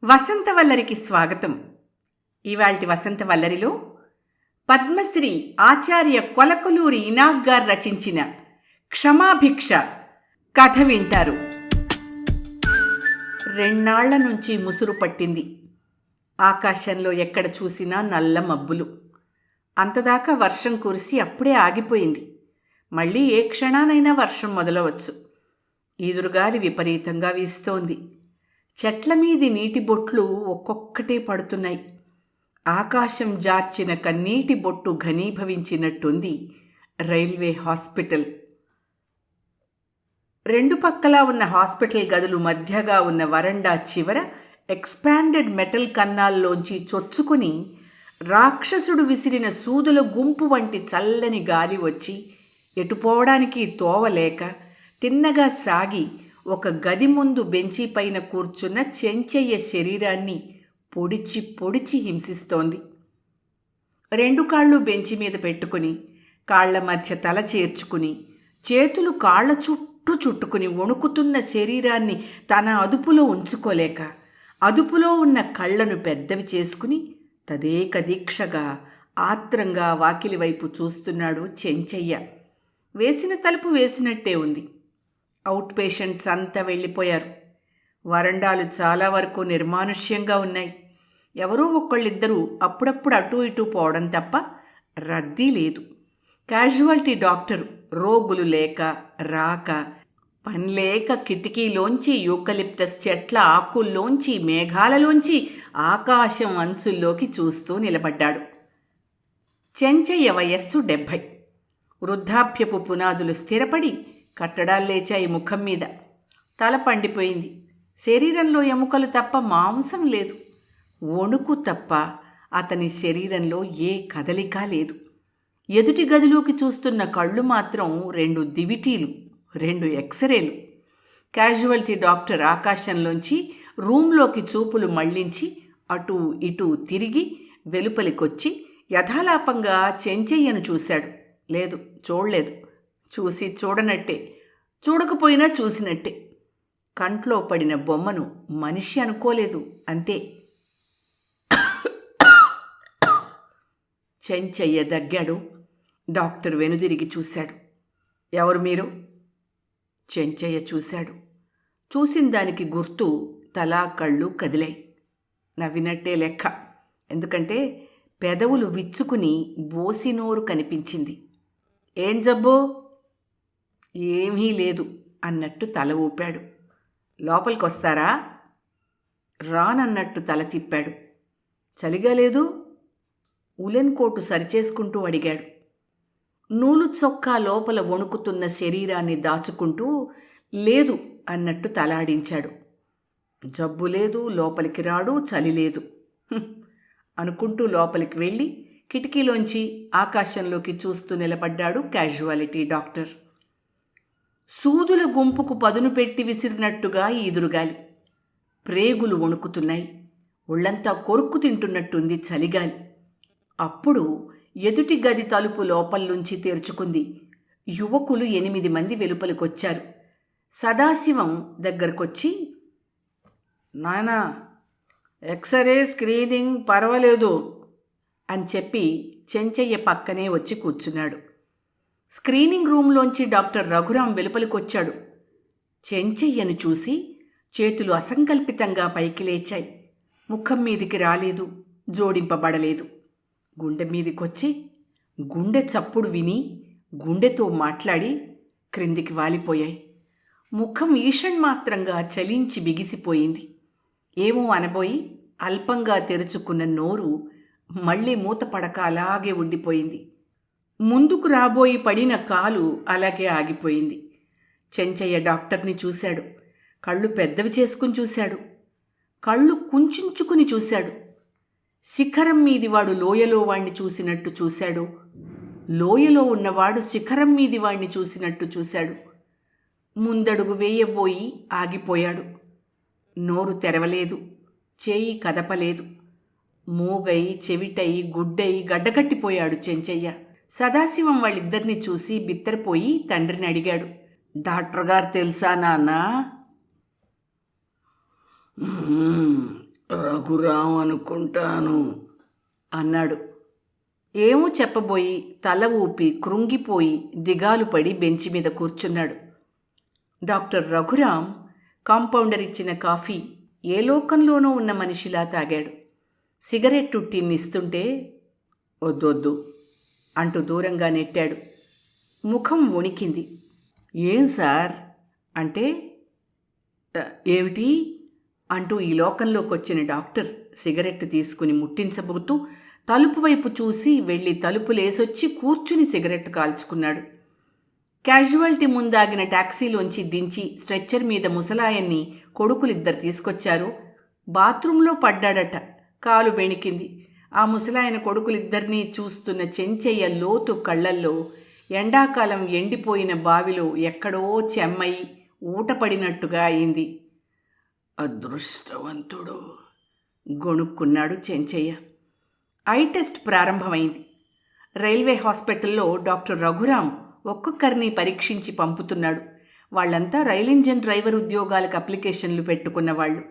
వసంతవల్లరికి స్వాగతం. ఇవాల్టి వసంతవల్లరిలో పద్మశ్రీ ఆచార్య కొలకలూరి ఇనాక్ గారు రచించిన క్షమాభిక్ష కథ వింటారు. 2 నాళ్ల నుంచి ముసురు పట్టింది. ఆకాశంలో ఎక్కడ చూసినా నల్ల మబ్బులు. అంతదాకా వర్షం కురిసి అప్పుడే ఆగిపోయింది. మళ్ళీ ఏ క్షణానైనా వర్షం మొదలవచ్చు. ఈదురుగాలి విపరీతంగా వీస్తోంది. చెట్ల మీది నీటి బొట్లు ఒక్కొక్కటే పడుతున్నాయి. ఆకాశం జార్చిన కన్నీటి బొట్టు ఘనీభవించినట్టుంది రైల్వే హాస్పిటల్. 2 పక్కలా ఉన్న హాస్పిటల్ గదులు మధ్యగా ఉన్న వరండా చివర ఎక్స్పాండెడ్ మెటల్ కన్నాల్లోంచి చొచ్చుకుని రాక్షసుడు విసిరిన సూదుల గుంపు వంటి చల్లని గాలి వచ్చి ఎటుపోవడానికి తోవలేక తిన్నగా సాగి ఒక గది ముందు బెంచీ పైన కూర్చున్న చెంచయ్య శరీరాన్ని పొడిచి పొడిచి హింసిస్తోంది. 2 కాళ్ళు బెంచి మీద పెట్టుకుని కాళ్ల మధ్య తల చేర్చుకుని చేతులు కాళ్ల చుట్టూ చుట్టుకుని వణుకుతున్న శరీరాన్ని తన అదుపులో ఉంచుకోలేక అదుపులో ఉన్న కళ్ళను పెద్దవి చేసుకుని తదేక దీక్షగా ఆత్రంగా వాకిలి వైపు చూస్తున్నాడు చెంచయ్య. వేసిన తలుపు వేసినట్టే ఉంది. అవుట్ పేషెంట్స్ అంతా వెళ్ళిపోయారు. వరండాలు చాలా వరకు నిర్మానుష్యంగా ఉన్నాయి. ఎవరో ఒకళ్ళిద్దరూ అప్పుడప్పుడు అటూ ఇటూ పోవడం తప్ప రద్దీ లేదు. క్యాజువాలిటీ డాక్టరు రోగులు లేక రాక పనిలేక కిటికీలోంచి యూకలిప్టస్ చెట్ల ఆకుల్లోంచి మేఘాలలోంచి ఆకాశం అంచుల్లోకి చూస్తూ నిలబడ్డాడు. చెంచయ్య వయస్సు 70. వృద్ధాప్యపు పునాదులు స్థిరపడి కట్టడాలు లేచాయి ముఖం మీద. తల పండిపోయింది. శరీరంలో ఎముకలు తప్ప మాంసం లేదు. వణుకు తప్ప అతని శరీరంలో ఏ కదలిక లేదు. ఎదుటి గదిలోకి చూస్తున్న కళ్ళు మాత్రం 2 దివిటీలు, 2 ఎక్స్రేలు. క్యాజువాలిటీ డాక్టర్ ఆకాశంలోంచి రూంలోకి చూపులు మళ్లించి అటూ ఇటూ తిరిగి వెలుపలికొచ్చి యథాలాపంగా చెంచయ్యను చూశాడు. లేదు, చూడలేదు. చూసి చూడనట్టే, చూడకపోయినా చూసినట్టే. కంట్లో పడిన బొమ్మను మనిషి అనుకోలేదు, అంతే. చెంచయ్య దగ్గాడు. డాక్టర్ వెనుదిరిగి చూశాడు. ఎవరు మీరు? చెంచయ్య చూశాడు. చూసిన దానికి గుర్తు తలా కళ్ళు కదిలాయి. నవ్వినట్టే లెక్క. ఎందుకంటే పెదవులు విచ్చుకుని బోసినోరు కనిపించింది. ఏం జబ్బు? ఏమీ లేదు అన్నట్టు తల ఊపాడు. లోపలికొస్తారా? రానన్నట్టు తల తిప్పాడు. చలిగా లేదు? ఉలెన్ కోటు సరిచేసుకుంటూ అడిగాడు. నూలు చొక్కా లోపల వణుకుతున్న శరీరాన్ని దాచుకుంటూ లేదు అన్నట్టు తలాడించాడు. జబ్బు లేదు, లోపలికి రాడు, చలి లేదు అనుకుంటూ లోపలికి వెళ్ళి కిటికీలోంచి ఆకాశంలోకి చూస్తూ నిలబడ్డాడు క్యాజువాలిటీ డాక్టర్. సూదుల గుంపుకు పదును పెట్టి విసిరినట్టుగా ఈదురుగాలి. ప్రేగులు వణుకుతున్నాయి. ఒళ్లంతా కొరుక్కు తింటున్నట్టుంది చలిగాలి. అప్పుడు ఎదుటి గది తలుపు లోపల్నుంచి తెరుచుకుంది. యువకులు 8 మంది వెలుపలికొచ్చారు. సదాశివం దగ్గరకొచ్చి, నాయనా, ఎక్స్రే స్క్రీనింగ్ పర్వాలేదు అని చెప్పి చెంచయ్య పక్కనే వచ్చి కూర్చున్నాడు. స్క్రీనింగ్ రూంలోంచి డాక్టర్ రఘురాం వెలుపలికొచ్చాడు. చెంచయ్యను చూసి చేతులు అసంకల్పితంగా పైకి లేచాయి. ముఖం మీదికి రాలేదు, జోడింపబడలేదు. గుండె మీదికొచ్చి గుండె చప్పుడు విని గుండెతో మాట్లాడి క్రిందికి వాలిపోయాయి. ముఖం ఈషణ్మాత్రంగా చలించి బిగిసిపోయింది. ఏమో అనబోయి అల్పంగా తెరుచుకున్న నోరు మళ్ళీ మూతపడక అలాగే ఉండిపోయింది. ముందుకు రాబోయి పడిన కాలు అలాగే ఆగిపోయింది. చెంచయ్య డాక్టర్ని చూశాడు. కళ్ళు పెద్దవి చేసుకుని చూశాడు. కళ్ళు కుంచుకుని చూశాడు. శిఖరం మీది వాడు లోయలో వాణ్ణి చూసినట్టు చూశాడు. లోయలో ఉన్నవాడు శిఖరం మీది వాణ్ణి చూసినట్టు చూశాడు. ముందడుగు వేయబోయి ఆగిపోయాడు. నోరు తెరవలేదు, చేయి కదపలేదు. మూగై, చెవిటై, గుడ్డై గడ్డకట్టిపోయాడు చెంచయ్య. సదాశివం వాళ్ళిద్దరినీ చూసి బిత్తరపోయి తండ్రిని అడిగాడు. డాక్టర్ గారు తెలుసా నాన్న? రఘురాం అనుకుంటాను అన్నాడు. ఏమో చెప్పబోయి తల ఊపి కృంగిపోయి దిగాలు పడి బెంచి మీద కూర్చున్నాడు. డాక్టర్ రఘురాం కాంపౌండర్ ఇచ్చిన కాఫీ ఏ లోకంలోనూ ఉన్న మనిషిలా తాగాడు. సిగరెట్టు టిన్నిస్తుంటే వద్దొద్దు అంటూ దూరంగా నెట్టాడు. ముఖం వణికింది. ఏం సార్ అంటే ఏమిటి అంటూ ఈ లోకంలోకి వచ్చిన డాక్టర్ సిగరెట్టు తీసుకుని ముట్టించబోతూ తలుపు వైపు చూసి వెళ్ళి తలుపులేసొచ్చి కూర్చుని సిగరెట్టు కాల్చుకున్నాడు. క్యాజువాలిటీ ముందాగిన టాక్సీలోంచి దించి స్ట్రెచ్చర్ మీద ముసలాయన్ని కొడుకులిద్దరు తీసుకొచ్చారు. బాత్రూంలో పడ్డాడట. కాలు బెణికింది. ఆ ముసలాయన కొడుకులిద్దరినీ చూస్తున్న చెంచయ్య లోతు కళ్ళల్లో ఎండాకాలం ఎండిపోయిన బావిలో ఎక్కడో చెమ్మై ఊటపడినట్టుగా అయింది. అదృష్టవంతుడు గొణుక్కున్నాడు చెంచయ్య. ఐ టెస్ట్ ప్రారంభమైంది. రైల్వే హాస్పిటల్లో డాక్టర్ రఘురాం ఒక్కొక్కరిని పరీక్షించి పంపుతున్నాడు. వాళ్ళంతా రైల్ ఇంజన్ డ్రైవర్ ఉద్యోగాలకు అప్లికేషన్లు పెట్టుకున్నవాళ్ళు.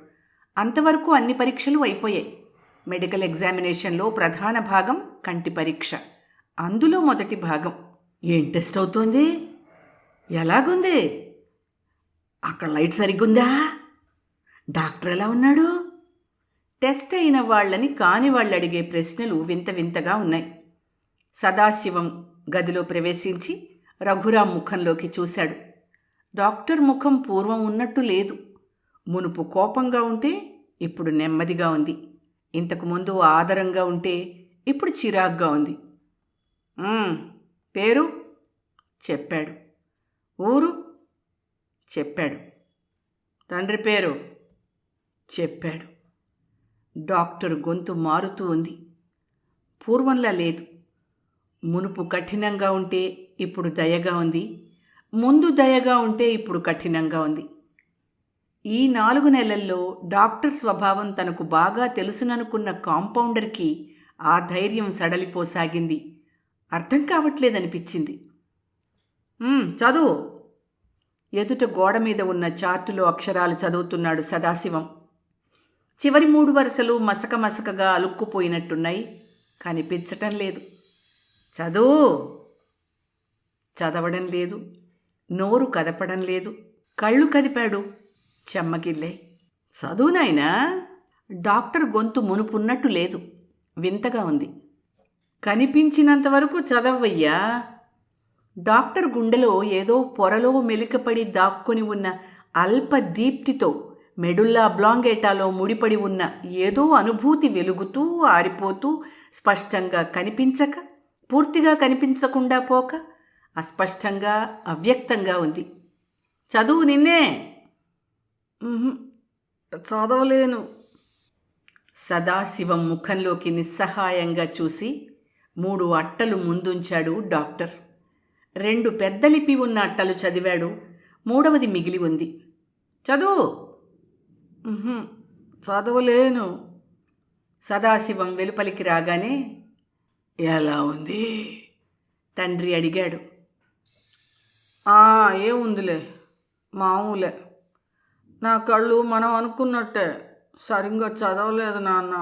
అంతవరకు అన్ని పరీక్షలు అయిపోయాయి. మెడికల్ ఎగ్జామినేషన్లో ప్రధాన భాగం కంటి పరీక్ష. అందులో మొదటి భాగం. ఏం టెస్ట్ అవుతోంది? ఎలాగుంది? అక్కడ లైట్ సరిగ్గుందా? డాక్టర్ ఎలా ఉన్నాడు? టెస్ట్ అయిన వాళ్ళని కాని వాళ్ళు అడిగే ప్రశ్నలు వింత వింతగా ఉన్నాయి. సదాశివం గదిలో ప్రవేశించి రఘురాం ముఖంలోకి చూశాడు. డాక్టర్ ముఖం పూర్వం ఉన్నట్టు లేదు. మునుపు కోపంగా ఉంటే ఇప్పుడు నెమ్మదిగా ఉంది. ఇంతకుముందు ఆదరంగా ఉంటే ఇప్పుడు చిరాగ్గా ఉంది. పేరు చెప్పాడు. ఊరు చెప్పాడు. తండ్రి పేరు చెప్పాడు. డాక్టర్ గొంతు మారుతూ ఉంది. పూర్వంలా లేదు. మునుపు కఠినంగా ఉంటే ఇప్పుడు దయగా ఉంది. ముందు దయగా ఉంటే ఇప్పుడు కఠినంగా ఉంది. ఈ 4 నెలల్లో డాక్టర్ స్వభావం తనకు బాగా తెలుసుననుకున్న కాంపౌండర్కి ఆ ధైర్యం సడలిపోసాగింది. అర్థం కావట్లేదనిపించింది. చదువు. ఎదుట గోడ మీద ఉన్న చార్టులో అక్షరాలు చదువుతున్నాడు సదాశివం. చివరి 3 వరుసలు మసక మసకగా అలుక్కుపోయినట్టున్నాయి. కనిపించటం లేదు. చదువు. చదవడం లేదు. నోరు కదపడం లేదు. కళ్ళు కదిపాడు. చెమ్మగిల్లే. చదువునాయనా. డాక్టర్ గొంతు మునుపున్నట్టు లేదు. వింతగా ఉంది. కనిపించినంతవరకు చదవయ్యా. డాక్టర్ గుండెలో ఏదో పొరలో మెలికపడి దాక్కుని ఉన్న అల్ప దీప్తితో మెడుల్లా బ్లాంగేటాలో ముడిపడి ఉన్న ఏదో అనుభూతి వెలుగుతూ ఆరిపోతూ స్పష్టంగా కనిపించక, పూర్తిగా కనిపించకుండా పోక, అస్పష్టంగా అవ్యక్తంగా ఉంది. చదువు నిన్నే. చదవలేను. సదాశివం ముఖంలోకి నిస్సహాయంగా చూసి 3 అట్టలు ముందుంచాడు డాక్టర్. 2 పెద్ద లిపి ఉన్న అట్టలు చదివాడు. 3వది మిగిలి ఉంది. చదువు. చదవలేను. సదాశివం వెలుపలికి రాగానే ఎలా ఉంది? తండ్రి అడిగాడు. ఏముందిలే, మామూలే. నా కళ్ళు మనం అనుకున్నట్టే సరిగ్గా చదవలేదు నాన్న.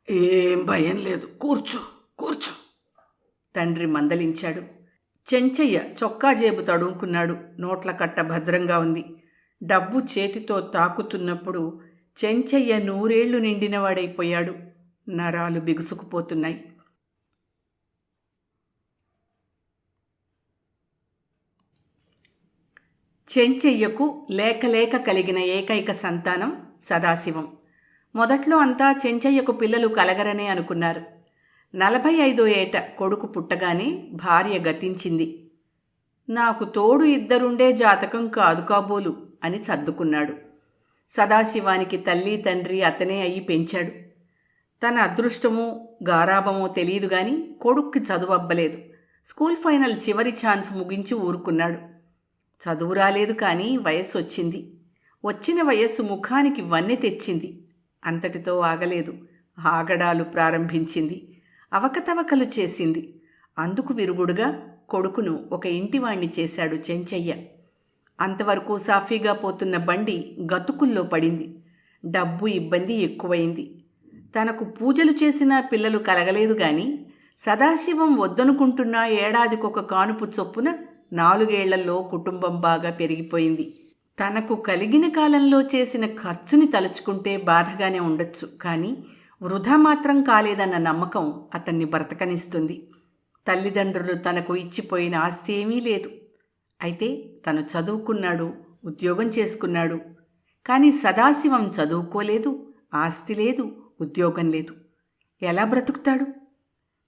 ఏం భయం లేదు, కూర్చో కూర్చో తండ్రి మందలించాడు. చెంచయ్య చొక్కా జేబు తడుముకున్నాడు. నోట్ల కట్ట భద్రంగా ఉంది. డబ్బు చేతితో తాకుతున్నప్పుడు చెంచయ్య 100 ఏళ్లు నిండినవాడైపోయాడు. నరాలు బిగుసుకుపోతున్నాయి. చెంచయ్యకు లేక కలిగిన ఏకైక సంతానం సదాశివం. మొదట్లో అంతా చెంచయ్యకు పిల్లలు కలగరనే అనుకున్నారు. 45వ ఏట కొడుకు పుట్టగానే భార్య గతించింది. నాకు తోడు 2 ఉండే జాతకం కాదు కాబోలు అని సర్దుకున్నాడు. సదాశివానికి తల్లి తండ్రి అతనే అయ్యి పెంచాడు. తన అదృష్టమో గారాబమో తెలియదు గాని కొడుక్కి చదువు అబ్బలేదు. స్కూల్ ఫైనల్ చివరి ఛాన్స్ ముగించి ఊరుకున్నాడు. చదువు రాలేదు కానీ వయస్సు వచ్చింది. వచ్చిన వయస్సు ముఖానికి వన్నె తెచ్చింది. అంతటితో ఆగలేదు. ఆగడాలు ప్రారంభించింది. అవకతవకలు చేసింది. అందుకు విరుగుడుగా కొడుకును ఒక ఇంటివాణ్ణి చేశాడు చెంచయ్య. అంతవరకు సాఫీగా పోతున్న బండి గతుకుల్లో పడింది. డబ్బు ఇబ్బంది ఎక్కువైంది. తనకు పూజలు చేసినా పిల్లలు కలగలేదు గాని సదాశివం వద్దనుకుంటున్న ఏడాదికొక కానుపు చొప్పున 4 ఏళ్లలో కుటుంబం బాగా పెరిగిపోయింది. తనకు కలిగిన కాలంలో చేసిన ఖర్చుని తలుచుకుంటే బాధగానే ఉండొచ్చు, కానీ వృధా మాత్రం కాలేదన్న నమ్మకం అతన్ని బ్రతకనిస్తుంది. తల్లిదండ్రులు తనకు ఇచ్చిపోయిన ఆస్తి ఏమీ లేదు. అయితే తను చదువుకున్నాడు, ఉద్యోగం చేసుకున్నాడు. కానీ సదాశివం చదువుకోలేదు, ఆస్తి లేదు, ఉద్యోగం లేదు. ఎలా బ్రతుకుతాడు?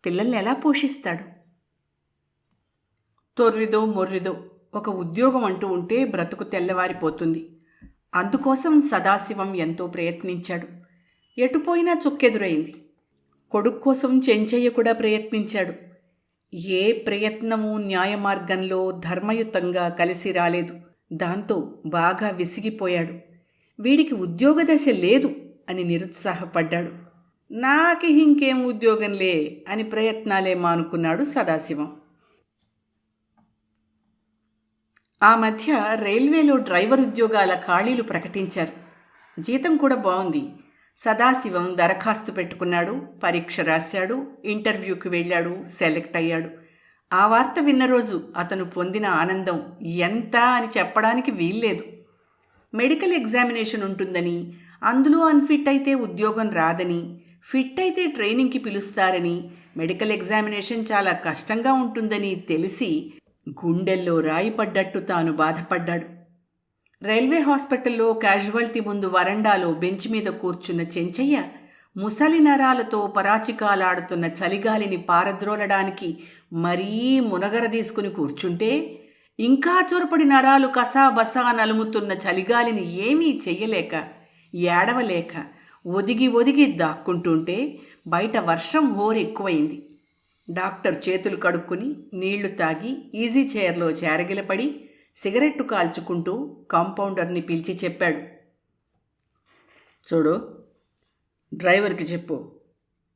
పిల్లల్ని ఎలా పోషిస్తాడు? తొర్రిదో మొర్రిదో ఒక ఉద్యోగం అంటూ ఉంటే బ్రతుకు తెల్లవారిపోతుంది. అందుకోసం సదాశివం ఎంతో ప్రయత్నించాడు. ఎటుపోయినా చుక్కెదురైంది. కొడుకు కోసం చెంచయ్య కూడా ప్రయత్నించాడు. ఏ ప్రయత్నమూ న్యాయమార్గంలో ధర్మయుతంగా కలిసి రాలేదు. దాంతో బాగా విసిగిపోయాడు. వీడికి ఉద్యోగ దశ లేదు అని నిరుత్సాహపడ్డాడు. నాకు ఇంకేం ఉద్యోగంలే అని ప్రయత్నాలే మానుకున్నాడు సదాశివం. ఆ మధ్య రైల్వేలో డ్రైవర్ ఉద్యోగాల ఖాళీలు ప్రకటించారు. జీతం కూడా బాగుంది. సదాశివం దరఖాస్తు పెట్టుకున్నాడు, పరీక్ష రాశాడు, ఇంటర్వ్యూకి వెళ్ళాడు, సెలెక్ట్ అయ్యాడు. ఆ వార్త విన్న రోజు అతను పొందిన ఆనందం ఎంత అని చెప్పడానికి వీల్లేదు. మెడికల్ ఎగ్జామినేషన్ ఉంటుందని, అందులో అన్ఫిట్ అయితే ఉద్యోగం రాదని, ఫిట్ అయితే ట్రైనింగ్కి పిలుస్తారని, మెడికల్ ఎగ్జామినేషన్ చాలా కష్టంగా ఉంటుందని తెలిసి గుండెల్లో రాయి పడ్డట్టు తాను బాధపడ్డాడు. రైల్వే హాస్పిటల్లో క్యాజువాలిటీ ముందు వరండాలో బెంచ్ మీద కూర్చున్న చెంచయ్య ముసలి నరాలతో పరాచికాలాడుతున్న చలిగాలిని పారద్రోలడానికి మరీ మునగర తీసుకుని కూర్చుంటే, ఇంకా చొరపడి నరాలు కసాబసా నలుముతున్న చలిగాలిని ఏమీ చెయ్యలేక, ఏడవలేక, ఒదిగి ఒదిగి దాక్కుంటుంటే బయట వర్షం హోరెక్కువైంది. డాక్టర్ చేతులు కడుక్కుని నీళ్లు తాగి ఈజీ చైర్లో చేరగిలపడి సిగరెట్టు కాల్చుకుంటూ కాంపౌండర్ని పిలిచి చెప్పాడు. చూడు, డ్రైవర్కి చెప్పు,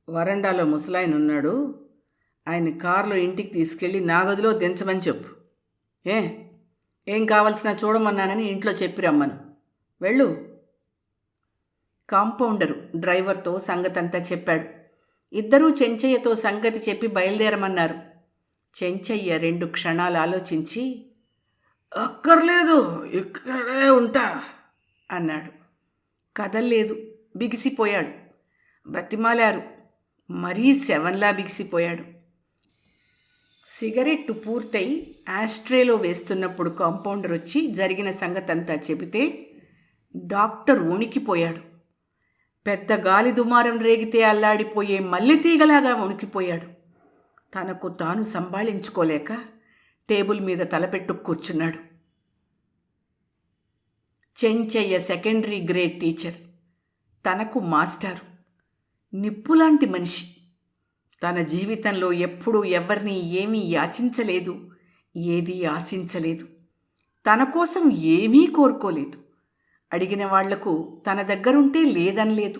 వరండాలో ముసలాయన ఉన్నాడు, ఆయన కారులో ఇంటికి తీసుకెళ్ళి నా గదిలో దించమని చెప్పు. ఏం కావలసినా చూడమన్నానని ఇంట్లో చెప్పి రమ్మను. వెళ్ళు. కాంపౌండరు డ్రైవర్తో సంగతంతా చెప్పాడు. ఇద్దరూ చెంచయ్యతో సంగతి చెప్పి బయలుదేరమన్నారు. చెంచయ్య 2 క్షణాలు ఆలోచించి, అక్కర్లేదు, ఇక్కడే ఉంటా అన్నాడు. కదల్లేదు, బిగిసిపోయాడు. బతిమాలారు, మరీ శవంలా బిగిసిపోయాడు. సిగరెట్టు పూర్తయి యాస్ట్రేలో వేస్తున్నప్పుడు కాంపౌండర్ వచ్చి జరిగిన సంగతంతా చెబితే డాక్టర్ వణికిపోయాడు. పెద్ద గాలి దుమారం రేగితే అల్లాడిపోయే మల్లెతీగలాగా వణికిపోయాడు. తనకు తాను సంభాళించుకోలేక టేబుల్ మీద తలపెట్టు కూర్చున్నాడు. చెంచయ్య సెకండరీ గ్రేడ్ టీచర్, తనకు మాస్టారు, నిప్పులాంటి మనిషి. తన జీవితంలో ఎప్పుడూ ఎవరిని ఏమీ యాచించలేదు, ఏదీ ఆశించలేదు. తన కోసం ఏమీ కోరుకోలేదు. అడిగిన వాళ్లకు తన దగ్గరుంటే లేదనలేదు.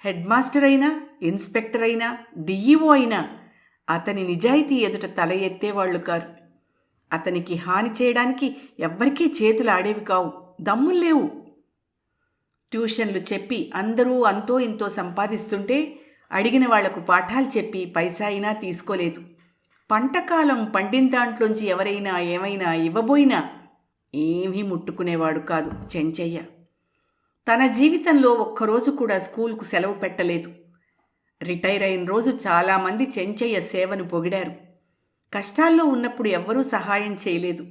హెడ్ మాస్టర్ అయినా, ఇన్స్పెక్టర్ అయినా, డిఈఓ అయినా అతని నిజాయితీ ఎదుట తల ఎత్తేవాళ్లు కారు. అతనికి హాని చేయడానికి ఎవ్వరికీ చేతులు ఆడేవి కావు, దమ్ముల్లేవు. ట్యూషన్లు చెప్పి అందరూ అంతో ఇంతో సంపాదిస్తుంటే అడిగిన వాళ్లకు పాఠాలు చెప్పి పైసా అయినా తీసుకోలేదు. పంటకాలం పండిన దాంట్లోంచి ఎవరైనా ఏమైనా ఇవ్వబోయినా ఏమీ ముట్టుకునేవాడు కాదు చెంచయ్య. తన జీవితంలో ఒక్కరోజు కూడా స్కూల్కు సెలవు పెట్టలేదు. రిటైర్ అయిన రోజు చాలామంది చెంచయ్య సేవను పొగిడారు. కష్టాల్లో ఉన్నప్పుడు ఎవ్వరూ సహాయం చేయలేదు.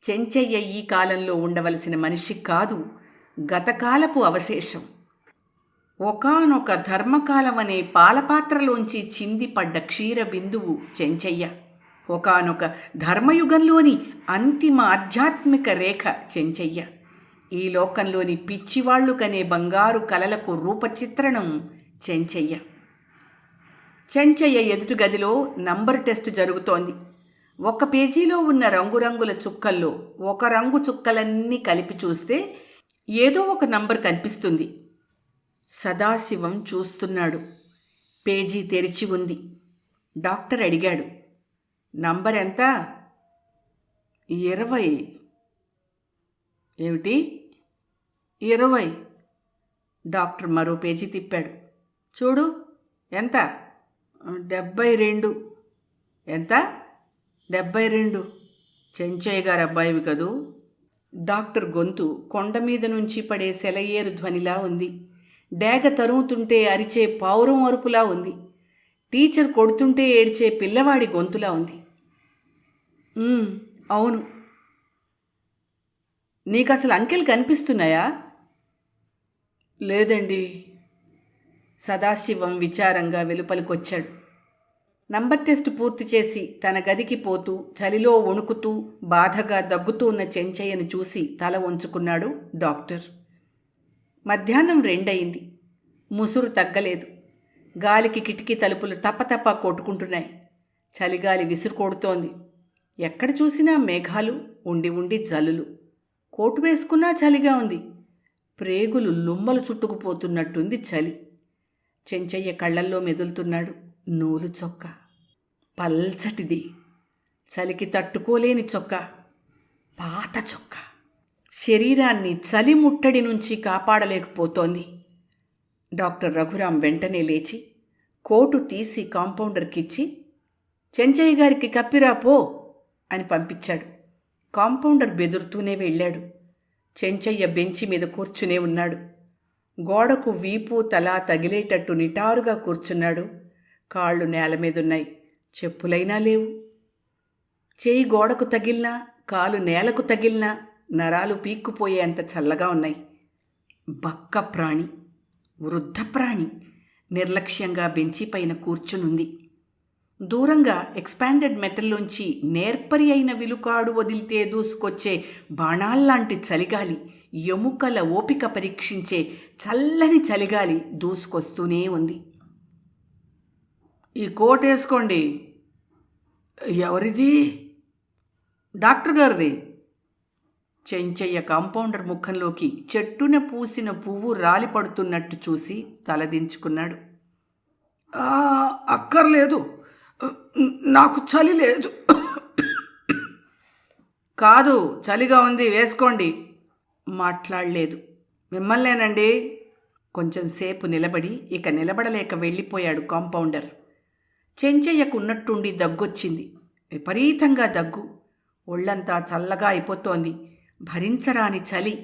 చెంచయ్య ఈ కాలంలో ఉండవలసిన మనిషి కాదు, గతకాలపు అవశేషం. ఒకానొక ధర్మకాలం అనే పాలపాత్రలోంచి చిందిపడ్డ క్షీర బిందువు చెంచయ్య. ఒకానొక ధర్మయుగంలోని అంతిమ ఆధ్యాత్మిక రేఖ చెంచయ్య. ఈ లోకంలోని పిచ్చివాళ్లు కనే బంగారు కలలకు రూపచిత్రణం చెంచయ్య. చెంచయ్య ఎదుటి గదిలో నంబర్ టెస్టు జరుగుతోంది. 1 పేజీలో ఉన్న రంగురంగుల చుక్కల్లో ఒక రంగు చుక్కలన్నీ కలిపి చూస్తే ఏదో ఒక నంబర్ కనిపిస్తుంది. సదాశివం చూస్తున్నాడు. పేజీ తెరిచి ఉంది. డాక్టర్ అడిగాడు, నంబర్ ఎంత? 20. ఏమిటి 20? డాక్టర్ మరో పేజీ తిప్పాడు. చూడు, ఎంత? 72. ఎంత? 72. చెంచయ్య గారు అబ్బాయివి కదూ? డాక్టర్ గొంతు కొండ మీద నుంచి పడే సెలయేరు ధ్వనిలా ఉంది. డేగ తరుముతుంటే అరిచే పావురం అరుపులా ఉంది. టీచర్ కొడుతుంటే ఏడ్చే పిల్లవాడి గొంతులా ఉంది. అవును. నీకసలు అంకెలు కనిపిస్తున్నాయా? లేదండి. సదాశివం విచారంగా వెలుపలికొచ్చాడు. నంబర్ టెస్ట్ పూర్తి చేసి తన గదికి పోతూ చలిలో వణుకుతూ బాధగా దగ్గుతూ ఉన్న చెంచయ్యను చూసి తల వంచుకున్నాడు డాక్టర్. మధ్యాహ్నం 2 అయింది. ముసురు తగ్గలేదు. గాలికి కిటికీ తలుపులు తప్పతప్ప కొట్టుకుంటున్నాయి. చలిగాలి విసురుకొడుతోంది. ఎక్కడ చూసినా మేఘాలు, ఉండి ఉండి జల్లులు. కోటు వేసుకున్నా చలిగా ఉంది. ప్రేగులు లుమ్మలు చుట్టుకుపోతున్నట్టుంది చలి. చెంచయ్య కళ్ళల్లో మెదులుతున్నాడు నూలు చొక్కా. పల్చటిది, చలికి తట్టుకోలేని చొక్కా, పాత చొక్కా. శరీరాన్ని చలి ముట్టడి నుంచి కాపాడలేకపోతోంది. డాక్టర్ రఘురాం వెంటనే లేచి కోటు తీసి కాంపౌండర్కిచ్చి, చెంచయ్య గారికి కప్పిరా పో అని పంపించాడు. కాంపౌండర్ బెదురుతూనే వెళ్ళాడు. చెంచయ్య బెంచి మీద కూర్చునే ఉన్నాడు. గోడకు వీపు తల తగిలేటట్టు నిటారుగా కూర్చున్నాడు. కాళ్ళు నేల మీదున్నాయి. చెప్పులైనా లేవు. చేయి గోడకు తగిలినా, కాలు నేలకు తగిలినా నరాలు పీక్కుపోయేంత చల్లగా ఉన్నాయి. బక్క ప్రాణి, వృద్ధ ప్రాణి నిర్లక్ష్యంగా బెంచి పైన కూర్చునుంది. దూరంగా ఎక్స్పాండెడ్ మెటల్లోంచి నేర్పరి అయిన విలుకాడు వదిలితే దూసుకొచ్చే బాణాల్లాంటి చలిగాలి, ఎముకల ఓపిక పరీక్షించే చల్లని చలిగాలి దూసుకొస్తూనే ఉంది. ఈ కోట్ వేసుకోండి. ఎవరిది? డాక్టర్ గారిది. చెంచయ్య కాంపౌండర్ ముఖంలోకి చెట్టున పూసిన పువ్వు రాలిపడుతున్నట్టు చూసి తలదించుకున్నాడు. అక్కర్లేదు, నాకు చలి లేదు. కాదు, చలిగా ఉంది, వేసుకోండి. మాట్లాడలేదు. మిమ్మల్నేనండి. కొంచెంసేపు నిలబడి ఇక నిలబడలేక వెళ్ళిపోయాడు కాంపౌండర్. చెంచయ్యకు ఉన్నట్టుండి దగ్గొచ్చింది. విపరీతంగా దగ్గు. ఒళ్ళంతా చల్లగా అయిపోతోంది. భరించరాని చలి.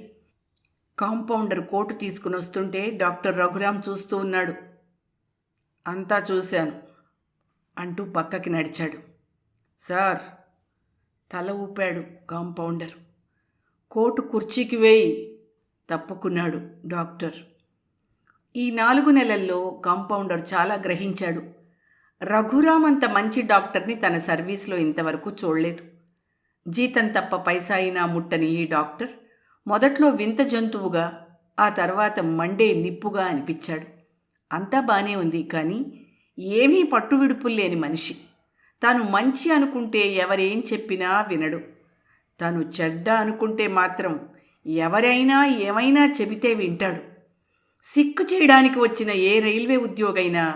కాంపౌండర్ కోటు తీసుకుని వస్తుంటే డాక్టర్ రఘురాం చూస్తూ ఉన్నాడు. అంతా చూశాను అంటూ పక్కకి నడిచాడు. సార్, తల ఊపాడు కాంపౌండర్. కోటు కుర్చీకి వేయి తప్పుకున్నాడు డాక్టర్. ఈ 4 నెలల్లో కాంపౌండర్ చాలా గ్రహించాడు. రఘురాం అంత మంచి డాక్టర్ని తన సర్వీస్లో ఇంతవరకు చూడలేదు. జీతం తప్ప పైసా అయినా ముట్టని ఈ డాక్టర్ మొదట్లో వింత జంతువుగా, ఆ తర్వాత మండే నిప్పుగా అనిపించాడు. అంతా బానే ఉంది, కానీ ఏమీ పట్టువిడుపుల్లేని మనిషి. తాను మంచి అనుకుంటే ఎవరేం చెప్పినా వినడు. తాను చెడ్డ అనుకుంటే మాత్రం ఎవరైనా ఏమైనా చెబితే వింటాడు. సిక్కు చేయడానికి వచ్చిన ఏ రైల్వే ఉద్యోగైనా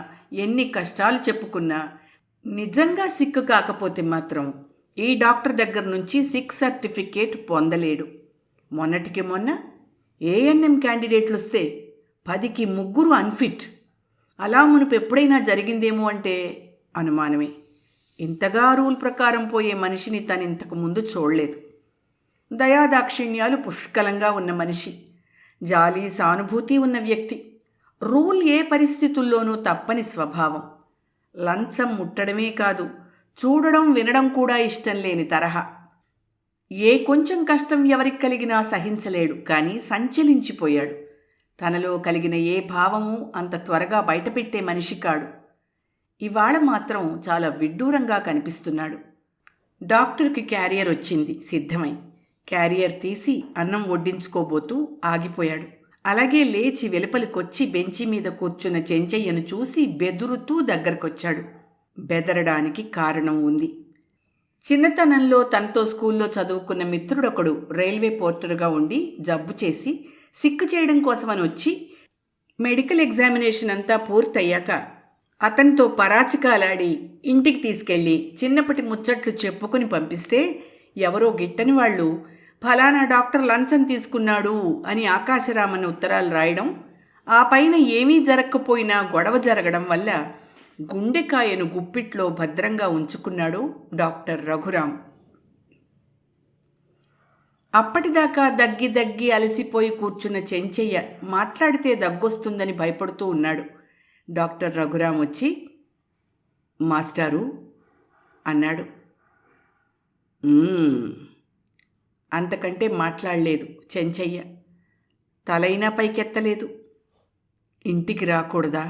ఎన్ని కష్టాలు చెప్పుకున్నా నిజంగా సిక్కు కాకపోతే మాత్రం ఈ డాక్టర్ దగ్గర నుంచి సిక్ సర్టిఫికేట్ పొందలేడు. మొన్నటికి మొన్న ఏఎన్ఎం క్యాండిడేట్లు వస్తే 10కి 3 అన్ఫిట్. అలా మునుపు ఎప్పుడైనా జరిగిందేమో అంటే అనుమానమే. ఇంతగా రూల్ ప్రకారం పోయే మనిషిని తను ఇంతకు ముందు చూడలేదు. దయాదాక్షిణ్యాలు పుష్కలంగా ఉన్న మనిషి, జాలి సానుభూతి ఉన్న వ్యక్తి. రూల్ ఏ పరిస్థితుల్లోనూ తప్పని స్వభావం. లంచం ముట్టడమే కాదు, చూడడం వినడం కూడా ఇష్టం లేని తరహా. ఏ కొంచెం కష్టం ఎవరికి కలిగినా సహించలేడు, కానీ సంచలించిపోయాడు. తనలో కలిగిన ఏ భావము అంత త్వరగా బయటపెట్టే మనిషి కాడు. ఇవాళ మాత్రం చాలా విడ్డూరంగా కనిపిస్తున్నాడు. డాక్టర్కి క్యారియర్ వచ్చింది సిద్ధమై. క్యారియర్ తీసి అన్నం వడ్డించుకోబోతూ ఆగిపోయాడు. అలాగే లేచి వెలుపలికొచ్చి బెంచి మీద కూర్చున్న చెంచయ్యను చూసి బెదురుతూ దగ్గరకొచ్చాడు. బెదరడానికి కారణం ఉంది. చిన్నతనంలో తనతో స్కూల్లో చదువుకున్న మిత్రుడొకడు రైల్వే పోర్టర్గా ఉండి జబ్బు చేసి సిక్కు చేయడం కోసమని వచ్చి మెడికల్ ఎగ్జామినేషన్ అంతా పూర్తయ్యాక అతనితో పరాచికాలాడి ఇంటికి తీసుకెళ్ళి చిన్నప్పటి ముచ్చట్లు చెప్పుకుని పంపిస్తే ఎవరో గిట్టని వాళ్ళు ఫలానా డాక్టర్ లంచం తీసుకున్నాడు అని ఆకాశరామన్న ఉత్తరాలు రాయడం, ఆ పైన ఏమీ జరగకపోయినా గొడవ జరగడం వల్ల గుండెకాయను గుప్పిట్లో భద్రంగా ఉంచుకున్నాడు డాక్టర్ రఘురాం. అప్పటిదాకా దగ్గి దగ్గి అలసిపోయి కూర్చున్న చెంచయ్య మాట్లాడితే దగ్గొస్తుందని భయపడుతూ ఉన్నాడు. డాక్టర్ రఘురాం వచ్చి, మాస్టారు అన్నాడు. అంతకంటే మాట్లాడలేదు చెంచయ్య. తలైనా పైకెత్తలేదు. ఇంటికి రాకూడదా?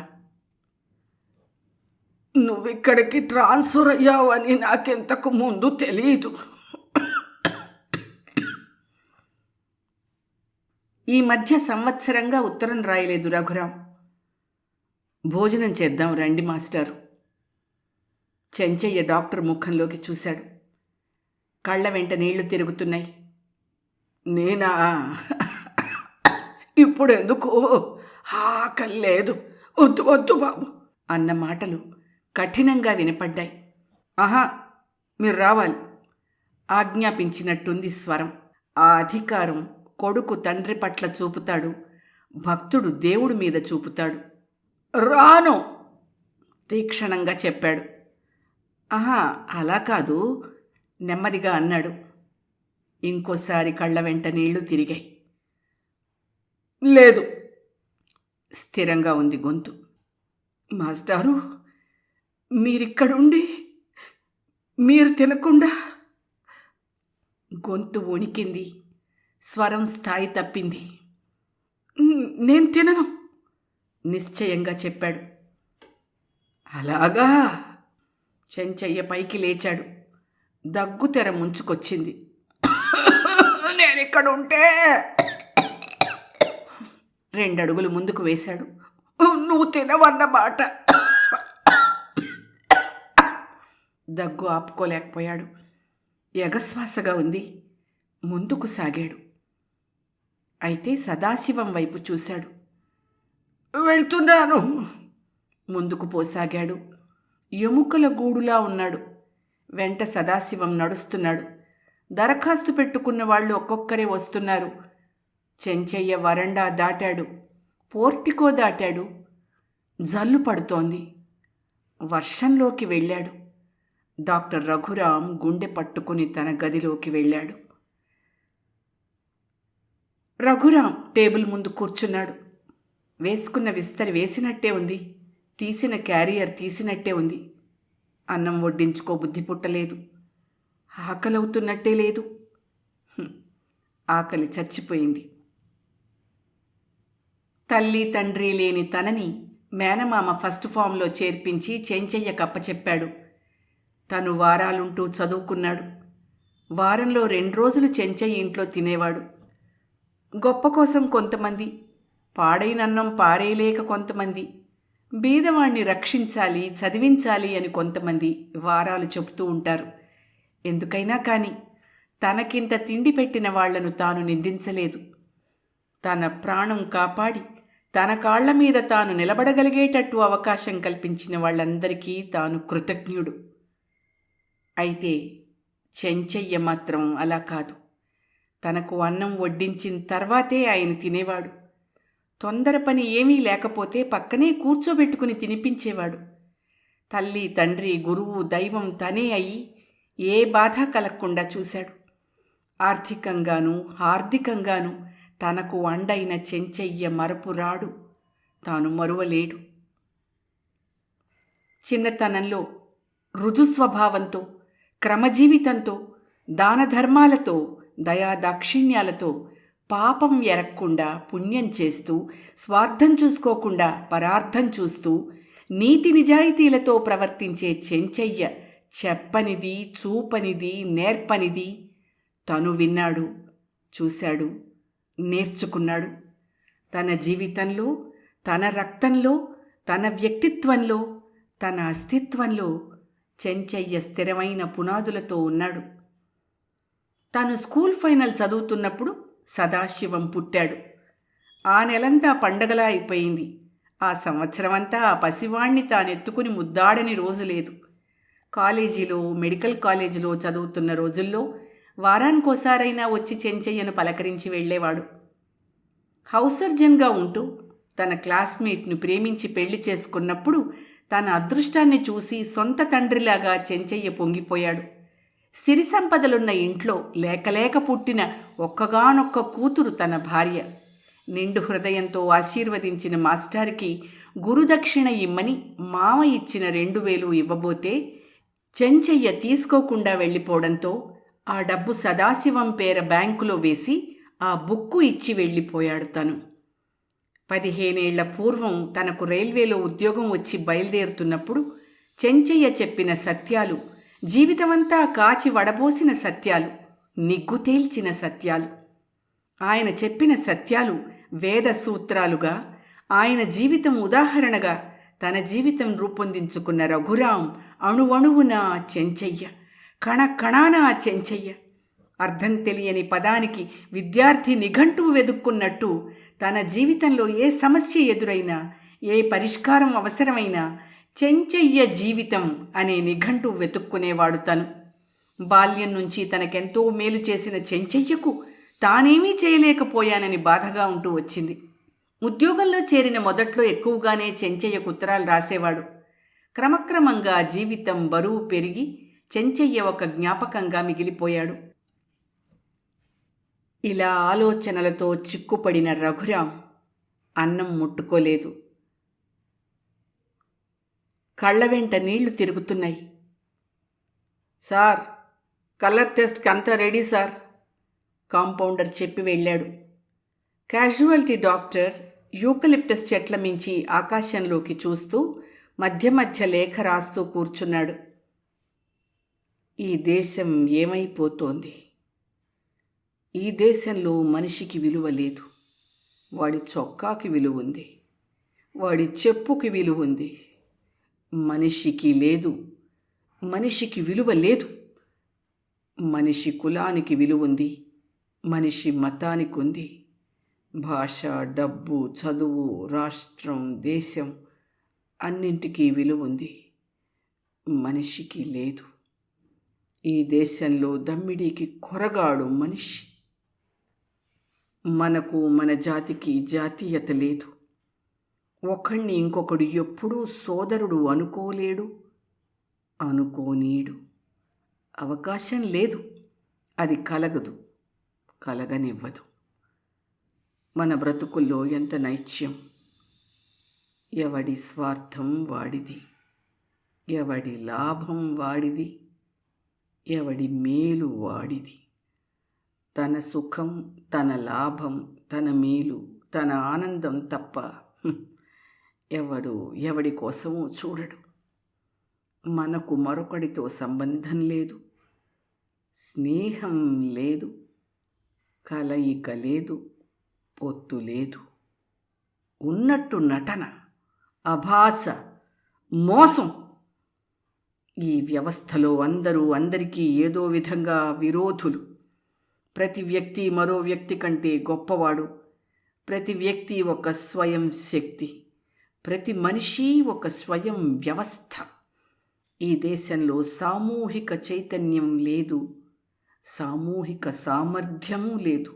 నువ్విక్కడికి ట్రాన్స్ఫర్ అయ్యావని నాకెంతకు ముందు తెలియదు. ఈ మధ్య సంవత్సరంగా ఉత్తరం రాయలేదు రఘురాం. భోజనం చేద్దాం రండి మాస్టారు. చెంచయ్య డాక్టర్ ముఖంలోకి చూశాడు. కళ్ళ వెంట నీళ్లు తిరుగుతున్నాయి. నేనా? ఇప్పుడెందుకు? ఆకలి లేదు. వద్దు వద్దు బాబు అన్న మాటలు కఠినంగా వినపడ్డాయి. ఆహా, మీరు రావాలి ఆజ్ఞాపించినట్టుంది స్వరం. ఆ అధికారం కొడుకు తండ్రి పట్ల చూపుతాడు, భక్తుడు దేవుడి మీద చూపుతాడు. రాను తీక్షణంగా చెప్పాడు. ఆహా, అలా కాదు నెమ్మదిగా అన్నాడు. ఇంకోసారి కళ్ళ వెంట నీళ్లు తిరిగాయి. లేదు స్థిరంగా ఉంది గొంతు. మాస్టారు, మీరిక్కడుండి మీరు తినకుండా. గొంతు వణికింది. స్వరం స్థాయి తప్పింది. నేను తినను నిశ్చయంగా చెప్పాడు. అలాగా? చెంచయ్య పైకి లేచాడు. దగ్గు తెర ముంచుకొచ్చింది. నేనిక్కడుంటే 2 అడుగులు ముందుకు వేశాడు. నువ్వు తినవన్నమాట. దగ్గు ఆపుకోలేకపోయాడు. ఎగశ్వాసగా ఉంది. ముందుకు సాగాడు. అయితే సదాశివం వైపు చూశాడు. వెళ్తున్నాను. ముందుకు పోసాగాడు. ఎముకల గూడులా ఉన్నాడు. వెంట సదాశివం నడుస్తున్నాడు. దరఖాస్తు పెట్టుకున్న వాళ్ళు ఒక్కొక్కరే వస్తున్నారు. చెంచయ్య వరండా దాటాడు. పోర్టికో దాటాడు. జల్లు పడుతోంది. వర్షంలోకి వెళ్ళాడు. డాక్టర్ రఘురాం గుండె పట్టుకుని తన గదిలోకి వెళ్ళాడు. రఘురాం టేబుల్ ముందు కూర్చున్నాడు. వేసుకున్న విస్తరి వేసినట్టే ఉంది. తీసిన క్యారియర్ తీసినట్టే ఉంది. అన్నం వడ్డించుకో బుద్ధి పుట్టలేదు. ఆకలవుతున్నట్టే లేదు. ఆకలి చచ్చిపోయింది. తల్లి తండ్రి లేని తనని మేనమామ ఫస్ట్ ఫామ్లో చేర్పించి చెంచయ్య కప్పచెప్పాడు. తను వారాలుంటూ చదువుకున్నాడు. వారంలో 2 రోజులు చెంచయ్య ఇంట్లో తినేవాడు. గొప్ప కోసం కొంతమంది, పాడైనన్నం పారేయలేక కొంతమంది, బీదవాణ్ణి రక్షించాలి చదివించాలి అని కొంతమంది వారాలు చెబుతూ ఉంటారు. ఎందుకైనా కానీ తనకింత తిండి పెట్టిన వాళ్లను తాను నిందించలేదు. తన ప్రాణం కాపాడి తన కాళ్ల మీద తాను నిలబడగలిగేటట్టు అవకాశం కల్పించిన వాళ్ళందరికీ తాను కృతజ్ఞుడు. అయితే చెంచయ్య మాత్రం అలా కాదు. తనకు అన్నం వడ్డించిన తర్వాతే ఆయన తినేవాడు. తొందర పని ఏమీ లేకపోతే పక్కనే కూర్చోబెట్టుకుని తినిపించేవాడు. తల్లి తండ్రి గురువు దైవం తనే అయి ఏ బాధ కలగకుండా చూశాడు. ఆర్థికంగానూ హార్దికంగానూ తనకు అండైన చెంచయ్య మరపురాడు. తాను మరువలేడు. చిన్నతనంలో రుజుస్వభావంతో, క్రమజీవితంతో, దానధర్మాలతో, దయాదాక్షిణ్యాలతో పాపం ఎరక్కుండా పుణ్యం చేస్తూ, స్వార్థం చూసుకోకుండా పరార్థం చూస్తూ, నీతి నిజాయితీలతో ప్రవర్తించే చెంచయ్య చెప్పనిది, చూపనిది, నేర్పనిది తను విన్నాడు, చూశాడు, నేర్చుకున్నాడు. తన జీవితంలో, తన రక్తంలో, తన వ్యక్తిత్వంలో, తన అస్తిత్వంలో చెంచయ్య స్థిరమైన పునాదులతో ఉన్నాడు. తాను స్కూల్ ఫైనల్ చదువుతున్నప్పుడు సదాశివం పుట్టాడు. ఆ నెలంతా పండగలా అయిపోయింది. ఆ సంవత్సరమంతా ఆ పసివాణ్ణి తానెత్తుకుని ముద్దాడని రోజు లేదు. కాలేజీలో, మెడికల్ కాలేజీలో చదువుతున్న రోజుల్లో వారానికోసారైనా వచ్చి చెంచయ్యను పలకరించి వెళ్ళేవాడు. హౌస్ సర్జన్గా ఉంటూ తన క్లాస్మేట్ను ప్రేమించి పెళ్లి చేసుకున్నప్పుడు తన అదృష్టాన్ని చూసి సొంత తండ్రిలాగా చెంచయ్య పొంగిపోయాడు. సిరి సంపదలున్న ఇంట్లో లేకలేక పుట్టిన ఒక్కగానొక్క కూతురు తన భార్య. నిండు హృదయంతో ఆశీర్వదించిన మాస్టార్కి గురుదక్షిణ ఇమ్మని మామ ఇచ్చిన 2000 ఇవ్వబోతే చెంచయ్య తీసుకోకుండా వెళ్ళిపోవడంతో ఆ డబ్బు సదాశివం పేర బ్యాంకులో వేసి ఆ బుక్కు ఇచ్చి వెళ్ళిపోయాడు తను. 15 ఏళ్ల పూర్వం తనకు రైల్వేలో ఉద్యోగం వచ్చి బయలుదేరుతున్నప్పుడు చెంచయ్య చెప్పిన సత్యాలు, జీవితమంతా కాచి వడబోసిన సత్యాలు, నిగ్గు తేల్చిన సత్యాలు. ఆయన చెప్పిన సత్యాలు వేద సూత్రాలుగా, ఆయన జీవితం ఉదాహరణగా తన జీవితం రూపొందించుకున్న రఘురాం అణువణువున చెంచయ్య, కణకణాన చెంచయ్య. అర్థం తెలియని పదానికి విద్యార్థి నిఘంటువు వెదుక్కున్నట్టు తన జీవితంలో ఏ సమస్య ఎదురైనా, ఏ పరిష్కారం అవసరమైనా చెంచయ్య జీవితం అనే నిఘంటువు వెతుక్కునేవాడు తను. బాల్యం నుంచి తనకెంతో మేలు చేసిన చెంచయ్యకు తానేమీ చేయలేకపోయానని బాధగా ఉంటూ వచ్చింది. ఉద్యోగంలో చేరిన మొదట్లో ఎక్కువగానే చెంచయ్యకు ఉత్తరాలు రాసేవాడు. క్రమక్రమంగా జీవితం బరువు పెరిగి చెంచయ్య ఒక జ్ఞాపకంగా మిగిలిపోయాడు. ఇలా ఆలోచనలతో చిక్కుపడిన రఘురాం అన్నం ముట్టుకోలేదు. కళ్ళ వెంట నీళ్లు తిరుగుతున్నాయి. సార్, కలర్ టెస్ట్కి అంతా రెడీ సార్, కాంపౌండర్ చెప్పి వెళ్ళాడు. క్యాజువాలిటీ డాక్టర్ యూకలిప్టస్ చెట్ల మించి ఆకాశంలోకి చూస్తూ మధ్య మధ్య లేఖ రాస్తూ కూర్చున్నాడు. ఈ దేశం ఏమైపోతోంది? ఈ దేశంలో మనిషికి విలువ లేదు. వాడి చొక్కాకి విలువ ఉంది, వాడి చెప్పుకి విలువ ఉంది. మనిషికి లేదు, మనిషికి విలువ లేదు. మనిషి కులానికి విలువ ఉంది, మనిషి మతానికి ఉంది. భాష, డబ్బు, చదువు, రాష్ట్రం, దేశం అన్నింటికీ విలువ ఉంది. మనిషికి లేదు. ఈ దేశంలో దమ్మిడీకి కొరగాడు మనిషి. మనకు, మన జాతికి జాతీయత లేదు. ఒకణ్ణి ఇంకొకడు ఎప్పుడూ సోదరుడు అనుకోలేడు, అనుకోనీడు. అవకాశం లేదు, అది కలగదు, కలగనివ్వదు. మన బ్రతుకుల్లో ఎంత నైత్యం! ఎవడి స్వార్థం వాడిది, ఎవడి లాభం వాడిది, ఎవడి మేలు వాడిది. తన సుఖం, తన లాభం, తన మేలు, తన ఆనందం తప్ప ఎవడి కోసమూ చూడడు. మనకు మరొకడితో సంబంధం లేదు, స్నేహం లేదు, కలయిక లేదు, పొత్తు లేదు. ఉన్నట్టు నటన, అభాస, మోసం. ఈ వ్యవస్థలో అందరూ అందరికీ ఏదో విధంగా విరోధులు. ప్రతి వ్యక్తి మరో వ్యక్తి కంటే గొప్పవాడు. ప్రతి వ్యక్తి ఒక స్వయం శక్తి. ప్రతి మనిషి ఒక స్వయం వ్యవస్థ. ఈ దేశంలో సామూహిక చైతన్యం లేదు, సామూహిక సామర్థ్యమూ లేదు.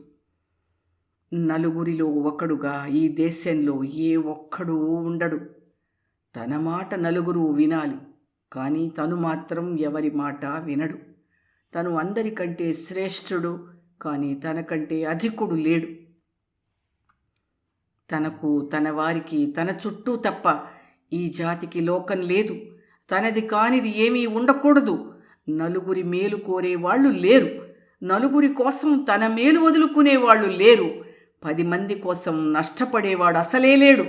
నలుగురిలో ఒకడుగా ఈ దేశంలో ఏ ఒక్కడూ ఉండడు. తన మాట నలుగురు వినాలి, కానీ తను మాత్రం ఎవరి మాట వినడు. తను అందరికంటే శ్రేష్ఠుడు, కానీ తనకంటే అధికుడు లేడు. తనకు, తన వారికి, తన చుట్టూ తప్ప ఈ జాతికి లోకం లేదు. తనది కానిది ఏమీ ఉండకూడదు. నలుగురి మేలు కోరేవాళ్ళు లేరు. నలుగురి కోసం తన మేలు వదులుకునేవాళ్ళు లేరు. 10 మంది కోసం నష్టపడేవాడు అసలే లేడు.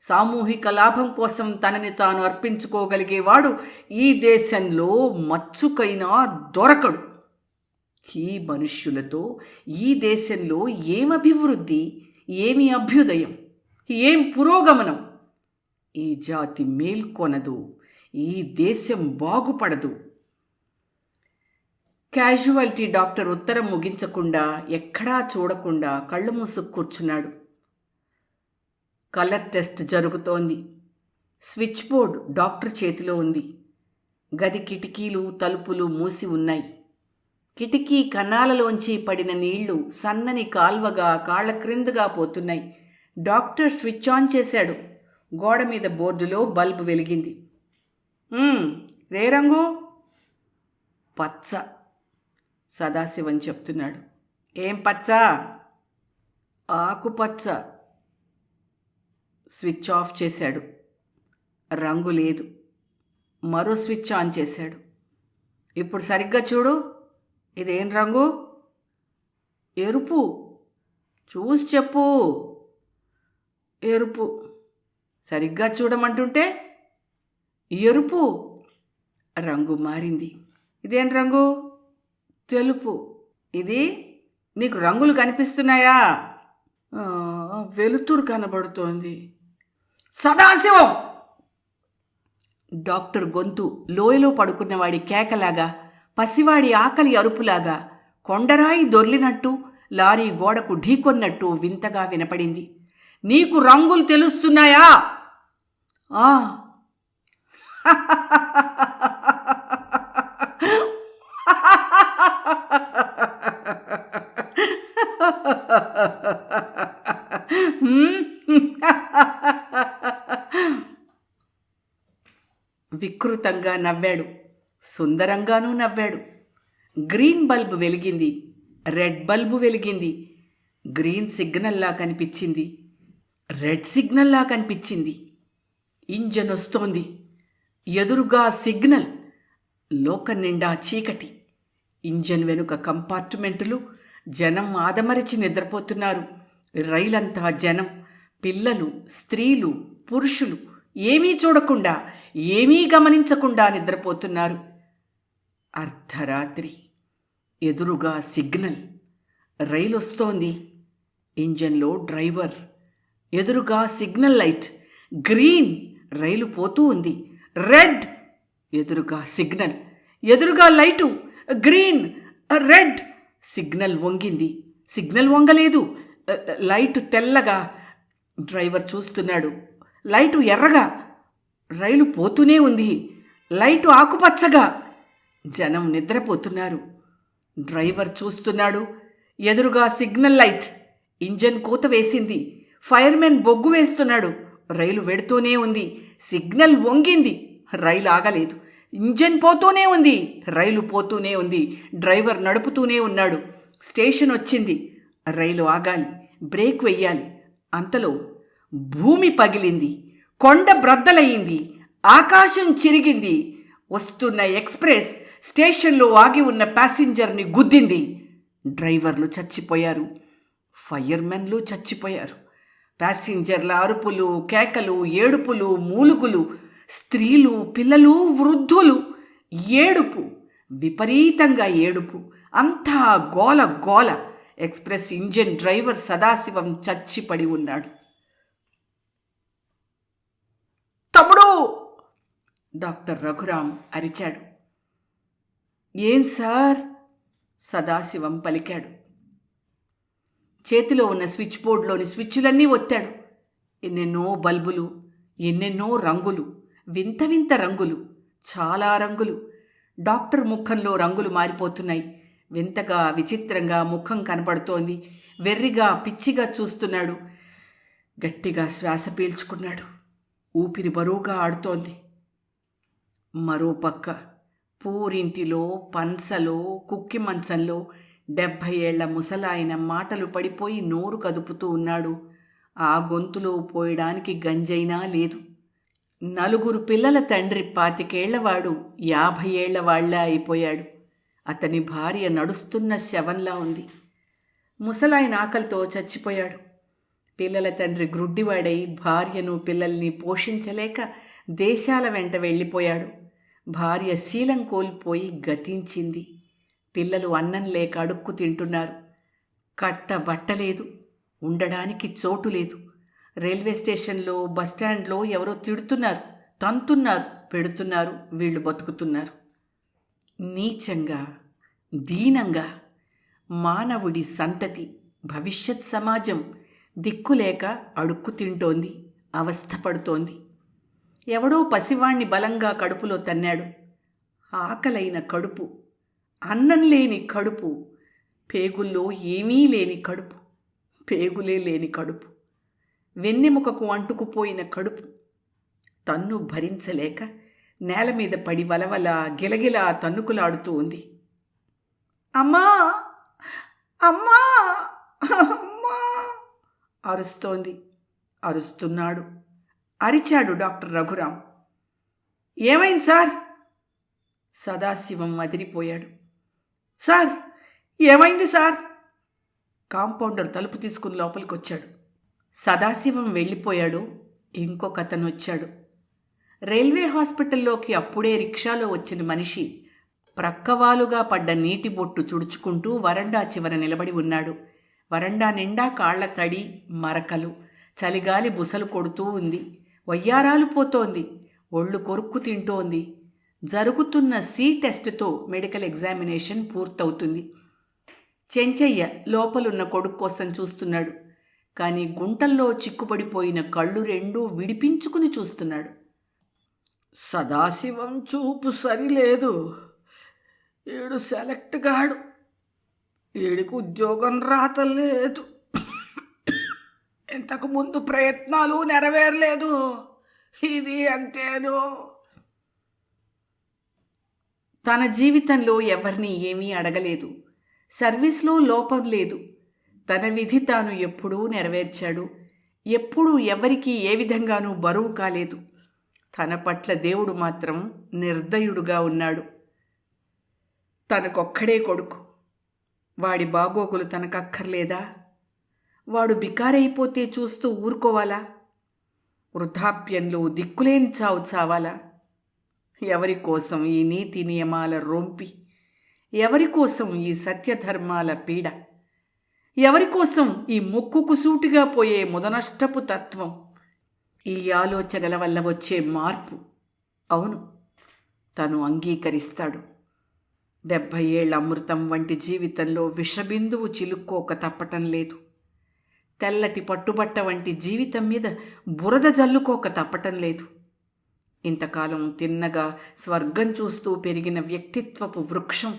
సామూహిక లాభం కోసం తనని తాను అర్పించుకోగలిగేవాడు ఈ దేశంలో మచ్చుకైనా దొరకడు. ఈ మనుష్యులతో ఈ దేశంలో ఏం అభివృద్ధి, ఏమి అభ్యుదయం, ఏం పురోగమనం? ఈ జాతి మేల్కొనదు, ఈ దేశం బాగుపడదు. క్యాజువాలిటీ డాక్టర్ ఉత్తరం ముగించకుండా, ఎక్కడా చూడకుండా కళ్ళు మూసుకు కూర్చున్నాడు. కలర్ టెస్ట్ జరుగుతోంది. స్విచ్ బోర్డు డాక్టర్ చేతిలో ఉంది. గది కిటికీలు, తలుపులు మూసి ఉన్నాయి. కిటికీ కన్నాలలోంచి పడిన నీళ్లు సన్నని కాల్వగా కాళ్ల క్రిందగా పోతున్నాయి. డాక్టర్ స్విచ్ ఆన్ చేశాడు. గోడ మీద బోర్డులో బల్బు వెలిగింది. రే రంగు? పచ్చ. సదాశివం చెప్తున్నాడు. ఏం పచ్చ? ఆకుపచ్చ. స్విచ్ ఆఫ్ చేశాడు. రంగు లేదు. మరో స్విచ్ ఆన్ చేశాడు. ఇప్పుడు సరిగ్గా చూడు. ఇదేం రంగు? ఎరుపు. చూసి చెప్పు. ఎరుపు. సరిగ్గా చూడమంటుంటే ఎరుపు. రంగు మారింది. ఇదేం రంగు? తెలుపు. ఇది నీకు రంగులు కనిపిస్తున్నాయా? వెలుతురు కనబడుతోంది. సదాశివం! డాక్టర్ గొంతు లోయలో పడుకున్నవాడి కేకలాగా, పసివాడి ఆకలి అరుపులాగా, కొండరాయి దొర్లినట్టు, లారీ గోడకు ఢీకొన్నట్టు వింతగా వినపడింది. నీకు రంగులు తెలుస్తున్నాయా? ఆ. వికృతంగా నవ్వాడు. సుందరంగానూ నవ్వాడు. గ్రీన్ బల్బు వెలిగింది. రెడ్ బల్బు వెలిగింది. గ్రీన్ సిగ్నల్లా కనిపించింది. రెడ్ సిగ్నల్లా కనిపించింది. ఇంజన్ వస్తోంది. ఎదురుగా సిగ్నల్. లోకం నిండా చీకటి. ఇంజన్ వెనుక కంపార్ట్మెంటులు. జనం ఆదమరిచి నిద్రపోతున్నారు. రైలంతా జనం. పిల్లలు, స్త్రీలు, పురుషులు ఏమీ చూడకుండా, ఏమీ గమనించకుండా నిద్రపోతున్నారు. అర్ధరాత్రి. ఎదురుగా సిగ్నల్. రైలు వస్తోంది. ఇంజన్లో డ్రైవర్. ఎదురుగా సిగ్నల్ లైట్. గ్రీన్. రైలు పోతూ ఉంది. రెడ్. ఎదురుగా సిగ్నల్. ఎదురుగా లైటు. Green, red. సిగ్నల్ వంగింది. సిగ్నల్ వంగలేదు. లైటు తెల్లగా. డ్రైవర్ చూస్తున్నాడు. లైటు ఎర్రగా. రైలు పోతూనే ఉంది. లైటు ఆకుపచ్చగా. జనం నిద్రపోతున్నారు. డ్రైవర్ చూస్తున్నాడు. ఎదురుగా సిగ్నల్ లైట్. ఇంజన్ కూత వేసింది. ఫైర్మెన్ బొగ్గు వేస్తున్నాడు. రైలు వెడుతూనే ఉంది. సిగ్నల్ వంగింది. రైలు ఆగలేదు. ఇంజన్ పోతూనే ఉంది. రైలు పోతూనే ఉంది. డ్రైవర్ నడుపుతూనే ఉన్నాడు. స్టేషన్ వచ్చింది. రైలు ఆగాలి. బ్రేక్ వెయ్యాలి. అంతలో భూమి పగిలింది. కొండ బ్రద్దలయ్యింది. ఆకాశం చిరిగింది. వస్తున్న ఎక్స్ప్రెస్ స్టేషన్లో ఆగి ఉన్న ప్యాసింజర్ని గుద్దింది. డ్రైవర్లు చచ్చిపోయారు. ఫైర్మెన్లు చచ్చిపోయారు. ప్యాసింజర్ల అరుపులు, కేకలు, ఏడుపులు, మూలుగులు, స్త్రీలు, పిల్లలు, వృద్ధులు. ఏడుపు. విపరీతంగా ఏడుపు. అంతా గోల గోల. ఎక్స్ప్రెస్ ఇంజన్ డ్రైవర్ సదాశివం చచ్చిపడి ఉన్నాడు. తమ్ముడు! డాక్టర్ రఘురాం అరిచాడు. ఏం సార్? సదాశివం పలికాడు. చేతిలో ఉన్న స్విచ్ బోర్డులోని స్విచ్లన్నీ ఒత్తాడు. ఎన్నెన్నో బల్బులు, ఎన్నెన్నో రంగులు, వింత వింత రంగులు, చాలా రంగులు. డాక్టర్ ముఖంలో రంగులు మారిపోతున్నాయి. వింతగా, విచిత్రంగా ముఖం కనపడుతోంది. వెర్రిగా, పిచ్చిగా చూస్తున్నాడు. గట్టిగా శ్వాస పీల్చుకున్నాడు. ఊపిరి బరువుగా ఆడుతోంది. మరోపక్క పూరింటిలో, పన్సలో, కుక్కి మంచంలో 70 ఏళ్ల ముసలాయన మాటలు పడిపోయి నోరు కదుపుతూ ఉన్నాడు. ఆ గొంతులో పోయడానికి గంజైనా లేదు. 4 పిల్లల తండ్రి 25 ఏళ్లవాడు 50 ఏళ్ల వాళ్ళ అయిపోయాడు. అతని భార్య నడుస్తున్న శవంలా ఉంది. ముసలాయన ఆకలితో చచ్చిపోయాడు. పిల్లల తండ్రి గ్రుడ్డివాడై భార్యను, పిల్లల్ని పోషించలేక దేశాల వెంట వెళ్ళిపోయాడు. భార్య శీలం కోల్పోయి గతించింది. పిల్లలు అన్నం లేక అడుక్కు తింటున్నారు. కట్ట బట్టలేదు. ఉండడానికి చోటు లేదు. రైల్వే స్టేషన్లో, బస్టాండ్లో ఎవరో తిడుతున్నారు, తంతున్నారు, పెడుతున్నారు. వీళ్ళు బతుకుతున్నారు. నీచంగా, దీనంగా. మానవుడి సంతతి, భవిష్యత్ సమాజం దిక్కులేక అడుక్కు తింటోంది, అవస్థపడుతోంది. ఎవడో పసివాణ్ణి బలంగా కడుపులో తన్నాడు. ఆకలైన కడుపు, అన్నం లేని కడుపు, పేగుల్లో ఏమీ లేని కడుపు, పేగులే లేని కడుపు. వెన్నెముకకు అంటుకుపోయిన కడుపు. తన్ను భరించలేక నేల మీద పడి వలవల గిలగిలా తన్నుకులాడుతూ ఉంది. అమ్మా, అమ్మా, అమ్మా అరుస్తోంది. అరుస్తున్నాడు. అరిచాడు డాక్టర్ రఘురాం. ఏమైంది సార్? సదాశివం అదిరిపోయాడు. సార్, ఏమైంది సార్? కాంపౌండర్ తలుపు తీసుకుని లోపలికొచ్చాడు. సదాశివం వెళ్ళిపోయాడు. ఇంకొకతను వచ్చాడు. రైల్వే హాస్పిటల్లోకి అప్పుడే రిక్షాలో వచ్చిన మనిషి ప్రక్కవాలుగా పడ్డ నీటి బొట్టు తుడుచుకుంటూ వరండా చివర నిలబడి ఉన్నాడు. వరండా నిండా కాళ్ల తడి, మరకలు. చలిగాలి బుసలు కొడుతూ ఉంది. వయ్యారాలు పోతోంది. ఒళ్ళు కొరుక్కు తింటోంది. జరుగుతున్న టెస్టుతో మెడికల్ ఎగ్జామినేషన్ పూర్తవుతుంది. చెంచయ్య లోపలున్న కొడుకు కోసం చూస్తున్నాడు. కానీ గుంటల్లో చిక్కుపడిపోయిన కళ్ళు రెండూ విడిపించుకుని చూస్తున్నాడు. సదాశివం చూపు సరిలేదు. ఈడు సెలెక్ట్ గాడు. ఈడికి ఉద్యోగం రాతలేదు. ఇంతకుముందు ప్రయత్నాలు నెరవేరలేదు. ఇది అంతేను. తన జీవితంలో ఎవరిని ఏమీ అడగలేదు. సర్వీస్లో లోపం లేదు. తన విధి తాను ఎప్పుడూ నెరవేర్చాడు. ఎప్పుడూ ఎవరికీ ఏ విధంగానూ బరువు కాలేదు. తన పట్ల దేవుడు మాత్రం నిర్దయుడుగా ఉన్నాడు. తనకొక్కడే కొడుకు. వాడి బాగోగులు తనకక్కర్లేదా? వాడు బికారైపోతే చూస్తూ ఊరుకోవాలా? వృద్ధాప్యంలో దిక్కులేని చావు చావాలా? ఎవరి కోసం ఈ నీతి నియమాల రొంపి? ఎవరి కోసం ఈ సత్యధర్మాల పీడ? ఎవరి కోసం ఈ ముక్కుకు సూటిగా పోయే ముదనష్టపు తత్వం? ఈ ఆలోచనల వల్ల వచ్చే మార్పు. అవును, తను అంగీకరిస్తాడు. 70 ఏళ్ల అమృతం వంటి జీవితంలో విషబిందువు చిలుక్కోక తప్పటం లేదు. తెల్లటి పట్టుబట్ట వంటి జీవితం మీద బురద జల్లుకోక తప్పటం లేదు. ఇంతకాలం తిన్నగా స్వర్గం చూస్తూ పెరిగిన వ్యక్తిత్వపు వృక్షం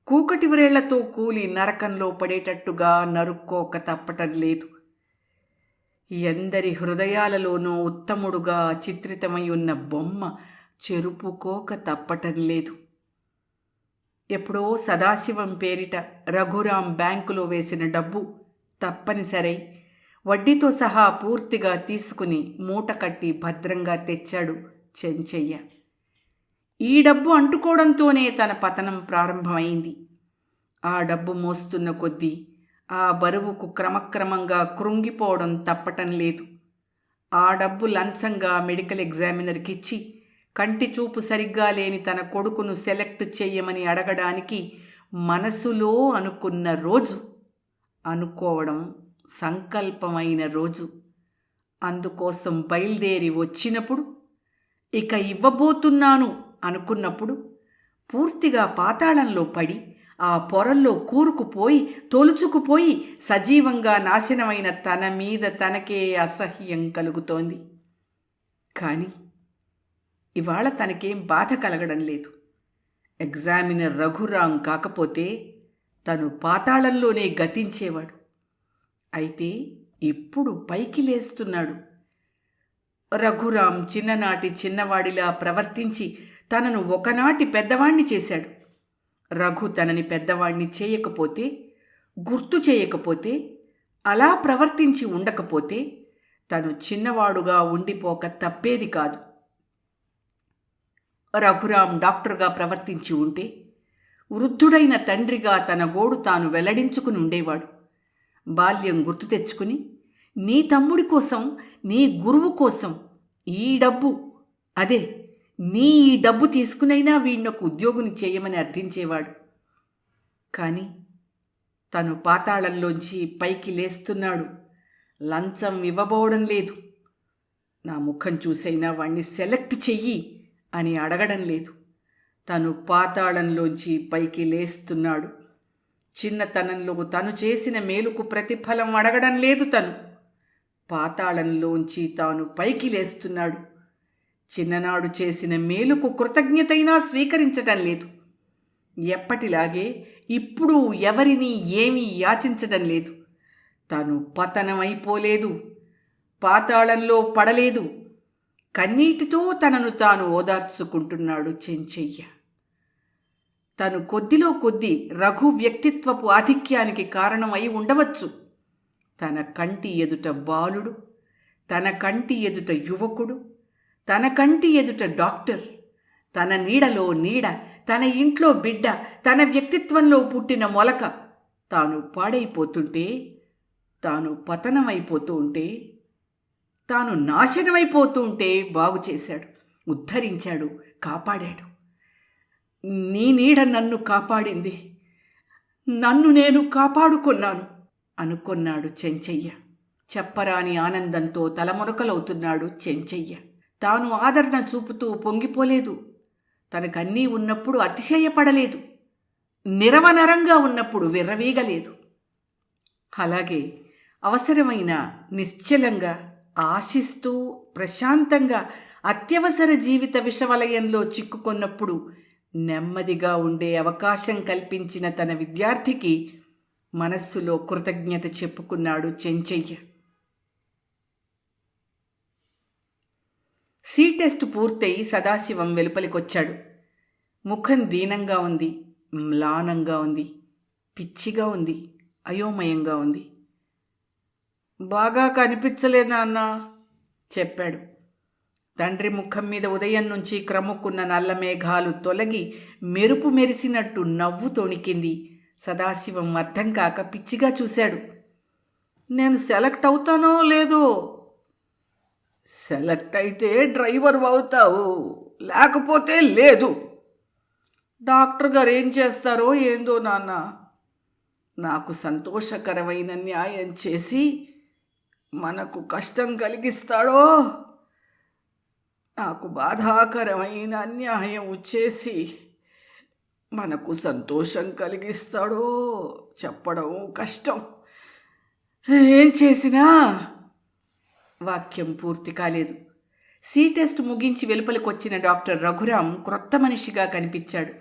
కూకటి వ్రేళ్లతో కూలి నరకంలో పడేటట్టుగా నరుక్కోక తప్పటం లేదు. ఎందరి హృదయాలలోనూ ఉత్తముడుగా చిత్రితమై ఉన్న బొమ్మ చెరుపుకోక తప్పటం లేదు. ఎప్పుడో సదాశివం పేరిట రఘురాం బ్యాంకులో వేసిన డబ్బు తప్పనిసరై వడ్డీతో సహా పూర్తిగా తీసుకుని మూట కట్టి భద్రంగా తెచ్చాడు చెంచయ్య. ఈ డబ్బు అంటుకోవడంతోనే తన పతనం ప్రారంభమైంది. ఆ డబ్బు మోస్తున్న కొద్దీ ఆ బరువుకు క్రమక్రమంగా కృంగిపోవడం తప్పటం లేదు. ఆ డబ్బు లంచంగా మెడికల్ ఎగ్జామినర్కిచ్చి కంటి చూపు సరిగ్గా లేని తన కొడుకును సెలెక్ట్ చెయ్యమని అడగడానికి మనసులో అనుకున్న రోజు, అనుకోవడం సంకల్పమైన రోజు, అందుకోసం బయలుదేరి వచ్చినప్పుడు, ఇక ఇవ్వబోతున్నాను అనుకున్నప్పుడు పూర్తిగా పాతాళంలో పడి ఆ పొరల్లో కూరుకుపోయి తొలుచుకుపోయి సజీవంగా నాశనమైన తన మీద తనకే అసహ్యం కలుగుతోంది. కానీ ఇవాళ తనకేం బాధ కలగడం లేదు. ఎగ్జామినర్ రఘురాం కాకపోతే తను పాతాళంలోనే గతించేవాడు. అయితే ఇప్పుడు పైకి లేస్తున్నాడు. రఘురాం చిన్ననాటి చిన్నవాడిలా ప్రవర్తించి తనను ఒకనాటి పెద్దవాణ్ణి చేశాడు. రఘు తనని పెద్దవాణ్ణి చేయకపోతే, గుర్తు చేయకపోతే, అలా ప్రవర్తించి ఉండకపోతే తను చిన్నవాడుగా ఉండిపోక తప్పేది కాదు. రఘురాం డాక్టర్గా ప్రవర్తించి ఉంటే వృద్ధుడైన తండ్రిగా తన గోడు తాను వెల్లడించుకుని ఉండేవాడు. బాల్యం గుర్తు తెచ్చుకుని నీ తమ్ముడి కోసం, నీ గురువు కోసం ఈ డబ్బు, అదే నీ ఈ డబ్బు తీసుకునైనా వీణ్ణొక ఉద్యోగిని చేయమని అర్థించేవాడు. కానీ తను పాతాళంలోంచి పైకి లేస్తున్నాడు. లంచం ఇవ్వబోవడం లేదు. నా ముఖం చూసైనా వాణ్ణి సెలెక్ట్ చెయ్యి అని అడగడం లేదు. తను పాతాళంలోంచి పైకి లేస్తున్నాడు. చిన్నతనంలో తను చేసిన మేలుకు ప్రతిఫలం అడగడం లేదు. తను పాతాళంలోంచి తాను పైకి లేస్తున్నాడు. చిన్ననాడు చేసిన మేలుకు కృతజ్ఞతైనా స్వీకరించటం లేదు. ఎప్పటిలాగే ఇప్పుడు ఎవరినీ ఏమీ యాచించడం లేదు. తను పతనమైపోలేదు. పాతాళంలో పడలేదు. కన్నీటితో తనను తాను ఓదార్చుకుంటున్నాడు చెంచయ్య. తను కొద్దిలో కొద్ది రఘు వ్యక్తిత్వపు ఆధిక్యానికి కారణమై ఉండవచ్చు. తన కంటి ఎదుట బాలుడు, తన కంటి ఎదుట యువకుడు, తన కంటి ఎదుట డాక్టర్, తన నీడలో నీడ, తన ఇంట్లో బిడ్డ, తన వ్యక్తిత్వంలో పుట్టిన మొలక తాను పాడైపోతుంటే, తాను పతనమైపోతూ ఉంటే, తాను నాశనమైపోతూ ఉంటే బాగు చేశాడు, ఉద్ధరించాడు, కాపాడాడు. నీ నీడ నన్ను కాపాడింది, నన్ను నేను కాపాడుకున్నాను అనుకున్నాడు చెంచయ్య. చెప్పరాని ఆనందంతో తలమునకలవుతున్నాడు చెంచయ్య. తాను ఆదరణ చూపుతూ పొంగిపోలేదు. తనకన్నీ ఉన్నప్పుడు అతిశయపడలేదు. నిరవనరంగా ఉన్నప్పుడు విర్రవీగలేదు. అలాగే అవసరమైన నిశ్చలంగా, ఆశిస్తూ, ప్రశాంతంగా అత్యవసర జీవిత విషవలయంలో చిక్కుకొన్నప్పుడు నెమ్మదిగా ఉండే అవకాశం కల్పించిన తన విద్యార్థికి మనస్సులో కృతజ్ఞత చెప్పుకున్నాడు చెంచయ్య. సి టెస్ట్ పూర్తయి సదాశివం వెలుపలికొచ్చాడు. ముఖం దీనంగా ఉంది, మ్లానంగా ఉంది, పిచ్చిగా ఉంది, అయోమయంగా ఉంది. బాగా కనిపించలే నాన్న చెప్పాడు. తండ్రి ముఖం మీద ఉదయం నుంచి క్రముక్కున్న నల్ల మేఘాలు తొలగి మెరుపు మెరిసినట్టు నవ్వు తొణికింది. సదాశివం అర్థం కాక పిచ్చిగా చూశాడు. నేను సెలెక్ట్ అవుతానో లేదో. సెలెక్ట్ అయితే డ్రైవర్ అవుతావు, లేకపోతే లేదు. డాక్టర్ గారు ఏం చేస్తారో ఏందో నాన్న. నాకు సంతోషకరమైన న్యాయం చేసి మనకు కష్టం కలిగిస్తాడో, నాకు బాధాకరమైన అన్యాయం చేసి మనకు సంతోషం కలిగిస్తాడో చెప్పడం కష్టం. ఏం చేసినా వాక్యం పూర్తి కాలేదు. సి టెస్ట్ ముగించి వెలుపలికొచ్చిన డాక్టర్ రఘురాం క్రొత్త మనిషిగా కనిపించాడు.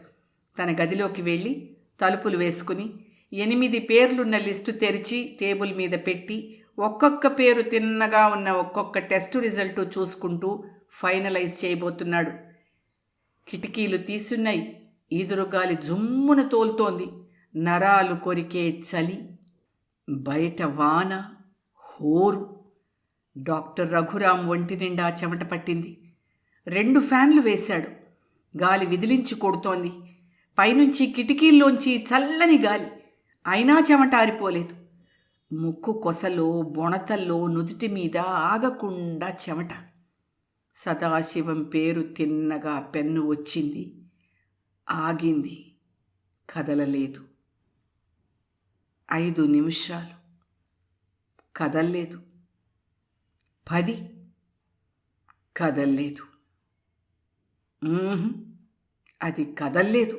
తన గదిలోకి వెళ్ళి తలుపులు వేసుకుని 8 పేర్లున్న లిస్టు తెరిచి టేబుల్ మీద పెట్టి ఒక్కొక్క పేరు తిన్నగా ఉన్న ఒక్కొక్క టెస్టు రిజల్టు చూసుకుంటూ ఫైనలైజ్ చేయబోతున్నాడు. కిటికీలు తీసున్నాయి. ఈదురుగాలి జుమ్మున తోలుతోంది. నరాలు కొరికే చలి, బయట వాన, హోరు. డాక్టర్ రఘురాం ఒంటి నిండా చెమట పట్టింది. 2 ఫ్యాన్లు వేశాడు. గాలి విదిలించి కొడుతోంది. పైనుంచి కిటికీల్లోంచి చల్లని గాలి. అయినా చెమట ఆరిపోలేదు. ముక్కు కొసలో, బొణతల్లో, నుదుటి మీద ఆగకుండా చెమట. సదాశివం పేరు తిన్నగా పెన్ను వచ్చింది, ఆగింది, కదలలేదు. 5 నిమిషాలు కదల్లేదు. 10 కదల్లేదు. అది కదల్లేదు.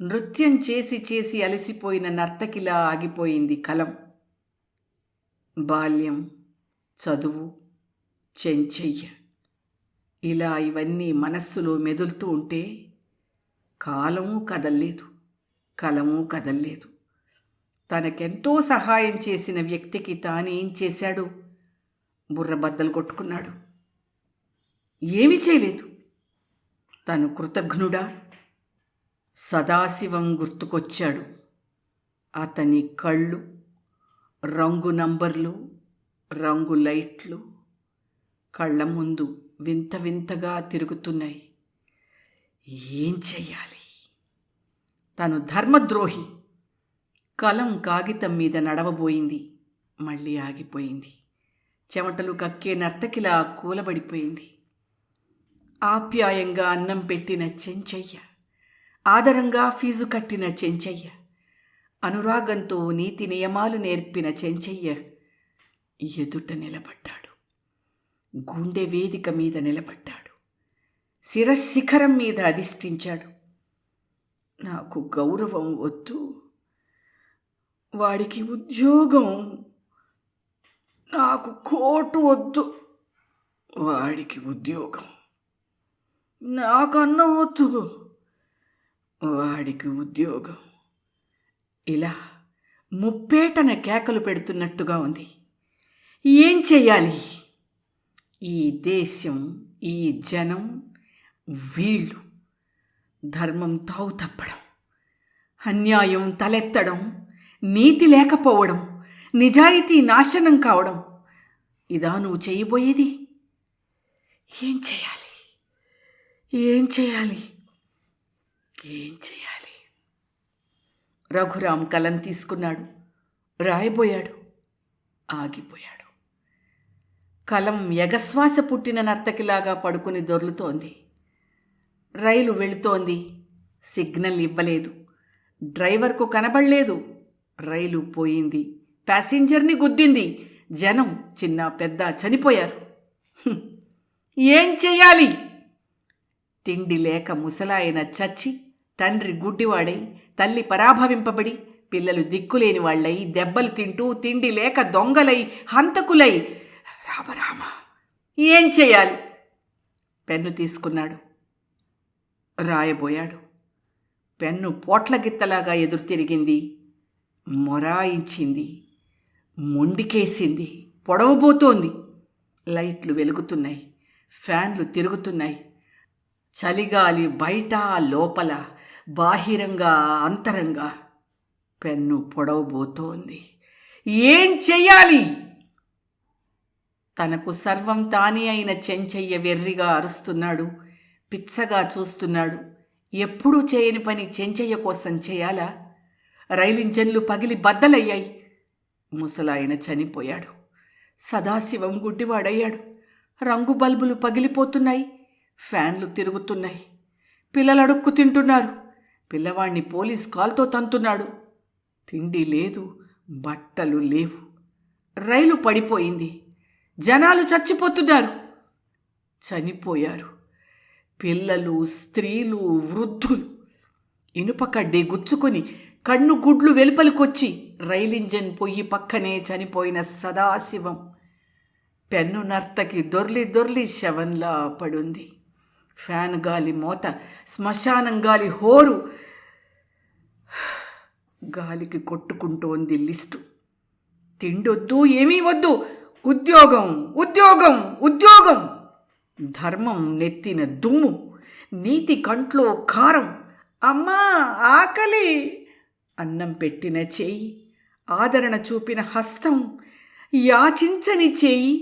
నృత్యం చేసి చేసి అలసిపోయిన నర్తకిలా ఆగిపోయింది కలం. బాల్యం, చదువు, చెంచయ్య, ఇలా ఇవన్నీ మనస్సులో మెదులుతూ ఉంటే కాలము కదల్లేదు, కలము కదల్లేదు. తనకెంతో సహాయం చేసిన వ్యక్తికి తానేం చేశాడు? బుర్రబద్దలు కొట్టుకున్నాడు. ఏమీ చేయలేదు. తను కృతజ్ఞుడా? సదాశివం గుర్తుకొచ్చాడు. అతని కళ్ళు, రంగు నంబర్లు, రంగు లైట్లు కళ్ళ ముందు వింత వింతగా తిరుగుతున్నాయి. ఏం చెయ్యాలి? తను ధర్మద్రోహి. కలం కాగితం మీద నడవబోయింది. మళ్ళీ ఆగిపోయింది. చెమటలు కక్కే నర్తకిలా కూలబడిపోయింది. ఆప్యాయంగా అన్నం పెట్టిన చెంచయ్య, ఆదరంగా ఫీజు కట్టిన చెంచయ్య, అనురాగంతో నీతి నియమాలు నేర్పిన చెంచయ్య ఎదుట నిలబడ్డాడు. గుండె వేదిక మీద నిలబడ్డాడు. శిరశిఖరం మీద అధిష్ఠించాడు. నాకు గౌరవం వద్దు, వాడికి ఉద్యోగం. నాకు కోటు వద్దు, వాడికి ఉద్యోగం. నాకన్నా వద్దు, వాడికి ఉద్యోగం. ఇలా ముప్పేటన కేకలు పెడుతున్నట్టుగా ఉంది. ఏం చెయ్యాలి? ఈ దేశం, ఈ జనం, వీళ్ళు ధర్మం తావు తప్పడం, అన్యాయం తలెత్తడం, నీతి లేకపోవడం, నిజాయితీ నాశనం కావడం, ఇదా నువ్వు చేయబోయేది? ఏం చేయాలి? ఏం చేయాలి? ఏం చేయాలి? రఘురాం కలం తీసుకున్నాడు, రాయబోయాడు, ఆగిపోయాడు. కలం ఎగశ్వాస పుట్టిన నర్తకిలాగా పడుకుని దొర్లుతోంది. రైలు వెళుతోంది, సిగ్నల్ ఇవ్వలేదు, డ్రైవర్కు కనబడలేదు. రైలు పోయింది, ప్యాసింజర్ని గుద్దింది. జనం చిన్న పెద్ద చనిపోయారు. ఏం చెయ్యాలి? తిండి లేక ముసలాయన చచ్చి, తండ్రి గుడ్డివాడై, తల్లి పరాభవింపబడి, పిల్లలు దిక్కులేని వాళ్లై, దెబ్బలు తింటూ, తిండి లేక దొంగలై, హంతకులై, రామరామ ఏం చెయ్యాలి? పెన్ను తీసుకున్నాడు, రాయబోయాడు. పెన్ను పోట్లగిత్తలాగా ఎదురు తిరిగింది, మొరాయించింది, మొండికేసింది, పొడవబోతోంది. లైట్లు వెలుగుతున్నాయి, ఫ్యాన్లు తిరుగుతున్నాయి. చలిగాలి బయట లోపల, బాహిరంగా అంతరంగా. పెన్ను పొడవబోతోంది. ఏం చెయ్యాలి? తనకు సర్వం తానే అయిన చెంచయ్య వెర్రిగా అరుస్తున్నాడు, పిచ్చగా చూస్తున్నాడు. ఎప్పుడూ చేయని పని చెంచయ్య కోసం చేయాలా? రైలింజన్లు పగిలి బద్దలయ్యాయి. ముసలాయన చనిపోయాడు. సదాశివం గుడ్డివాడయ్యాడు. రంగు బల్బులు పగిలిపోతున్నాయి, ఫ్యాన్లు తిరుగుతున్నాయి. పిల్లలు అడుక్కు తింటున్నారు. పిల్లవాణ్ణి పోలీస్ కాల్తో తంతున్నాడు. తిండి లేదు, బట్టలు లేవు. రైలు పడిపోయింది. జనాలు చచ్చిపోతున్నారు, చనిపోయారు. పిల్లలు, స్త్రీలు, వృద్ధులు. ఇనుప కడ్డీ గుచ్చుకొని కన్ను గుడ్లు వెలుపలికొచ్చి రైలింజన్ పొయ్యి పక్కనే చనిపోయిన సదాశివం. పెన్ను నర్తకి దొర్లి దొర్లి శవంలా పడుంది. ఫ్యాన్ గాలి మోత, శ్మశానం గాలి హోరు. గాలికి కొట్టుకుంటోంది లిస్టు. తిండొద్దు, ఏమీ వద్దు, ఉద్యోగం, ఉద్యోగం, ఉద్యోగం. ధర్మం నెత్తిన దుమ్ము, నీతి కంట్లో కారం. అమ్మా ఆకలి. అన్నం పెట్టిన చేయి, ఆదరణ చూపిన హస్తం, యాచించని చేయి,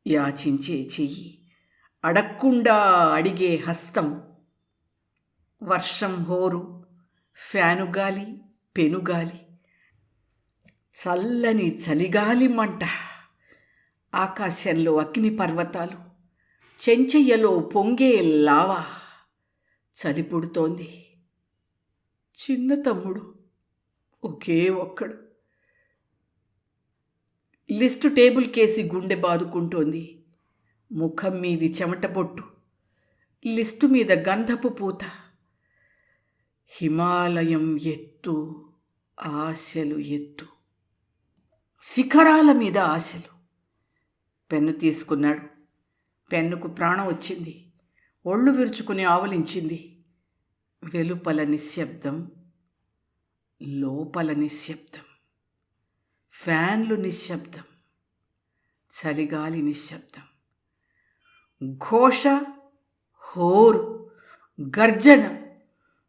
యాచించే చెయ్యి, అడక్కుండా అడిగే హస్తం. వర్షం హోరు, ఫ్యానుగాలి, పెనుగాలి, చల్లని చలిగాలి మంట. ఆకాశంలో అగ్ని పర్వతాలు, చెంచయ్యలో పొంగే లావా. చలి పుడుతోంది. చిన్న తమ్ముడు ఒకే ఒక్కడు. లిస్టు టేబుల్ కేసి గుండె బాదుకుంటోంది. ముఖం మీది చెమట పొట్టు, లిస్టు మీద గంధపు పూత. హిమాలయం ఎత్తు, ఆశలు ఎత్తు, శిఖరాల మీద ఆశలు. పెన్ను తీసుకున్నాడు. పెన్నుకు ప్రాణం వచ్చింది. ఒళ్ళు విరుచుకుని ఆవలించింది. వెలుపల నిశ్శబ్దం, లోపల నిశ్శబ్దం. ఫ్యాన్లు నిశ్శబ్దం, చలిగాలి నిశ్శబ్దం. ఘోష, హోరు, గర్జన,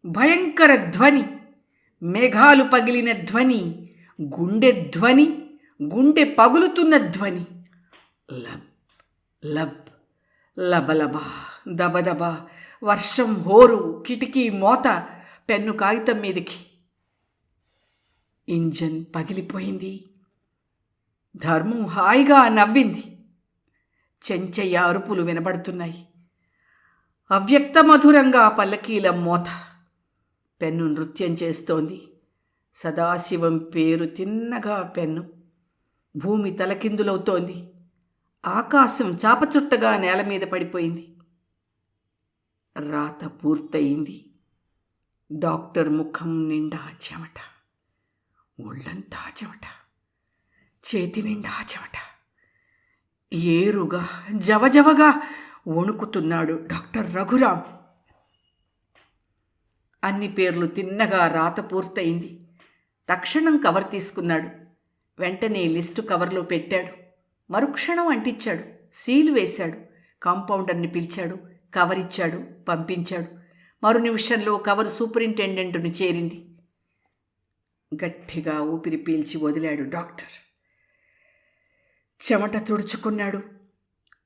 భయంకర ధ్వని, మేఘాలు పగిలిన ధ్వని, గుండె ధ్వని, గుండె పగులుతున్న ధ్వని. లబ్ లబ్, లబలబ, దబదబ. వర్షం హోరు, కిటికీ మోత. పెన్ను కాగితం మీదికి. ఇంజన్ పగిలిపోయింది. ధర్మం హాయిగా నవ్వింది. చెంచయ్య అరుపులు వినబడుతున్నాయి. అవ్యక్త మధురంగా పల్లకీల మోత. పెన్ను నృత్యం చేస్తోంది. సదాశివం పేరు తిన్నగా పెన్ను. భూమి తలకిందులవుతోంది. ఆకాశం చాపచుట్టగా నేల మీద పడిపోయింది. రాత పూర్తయింది. డాక్టర్ ముఖం నిండా చెమట, ఒళ్ళంతా చెమట, చేతి నిండా చెమట. ఏరుగా జవజవగా వణుకుతున్నాడు డాక్టర్ రఘురాం. అన్ని పేర్లు తిన్నగా రాత పూర్తయింది. తక్షణం కవర్ తీసుకున్నాడు. వెంటనే లిస్టు కవర్లో పెట్టాడు. మరుక్షణం అంటించాడు. సీలు వేశాడు. కాంపౌండర్ని పిలిచాడు. కవరిచ్చాడు. పంపించాడు. మరు నిమిషంలో కవరు సూపరింటెండెంట్ను చేరింది. గట్టిగా ఊపిరి పీల్చి వదిలాడు డాక్టర్. చెమట తుడుచుకున్నాడు.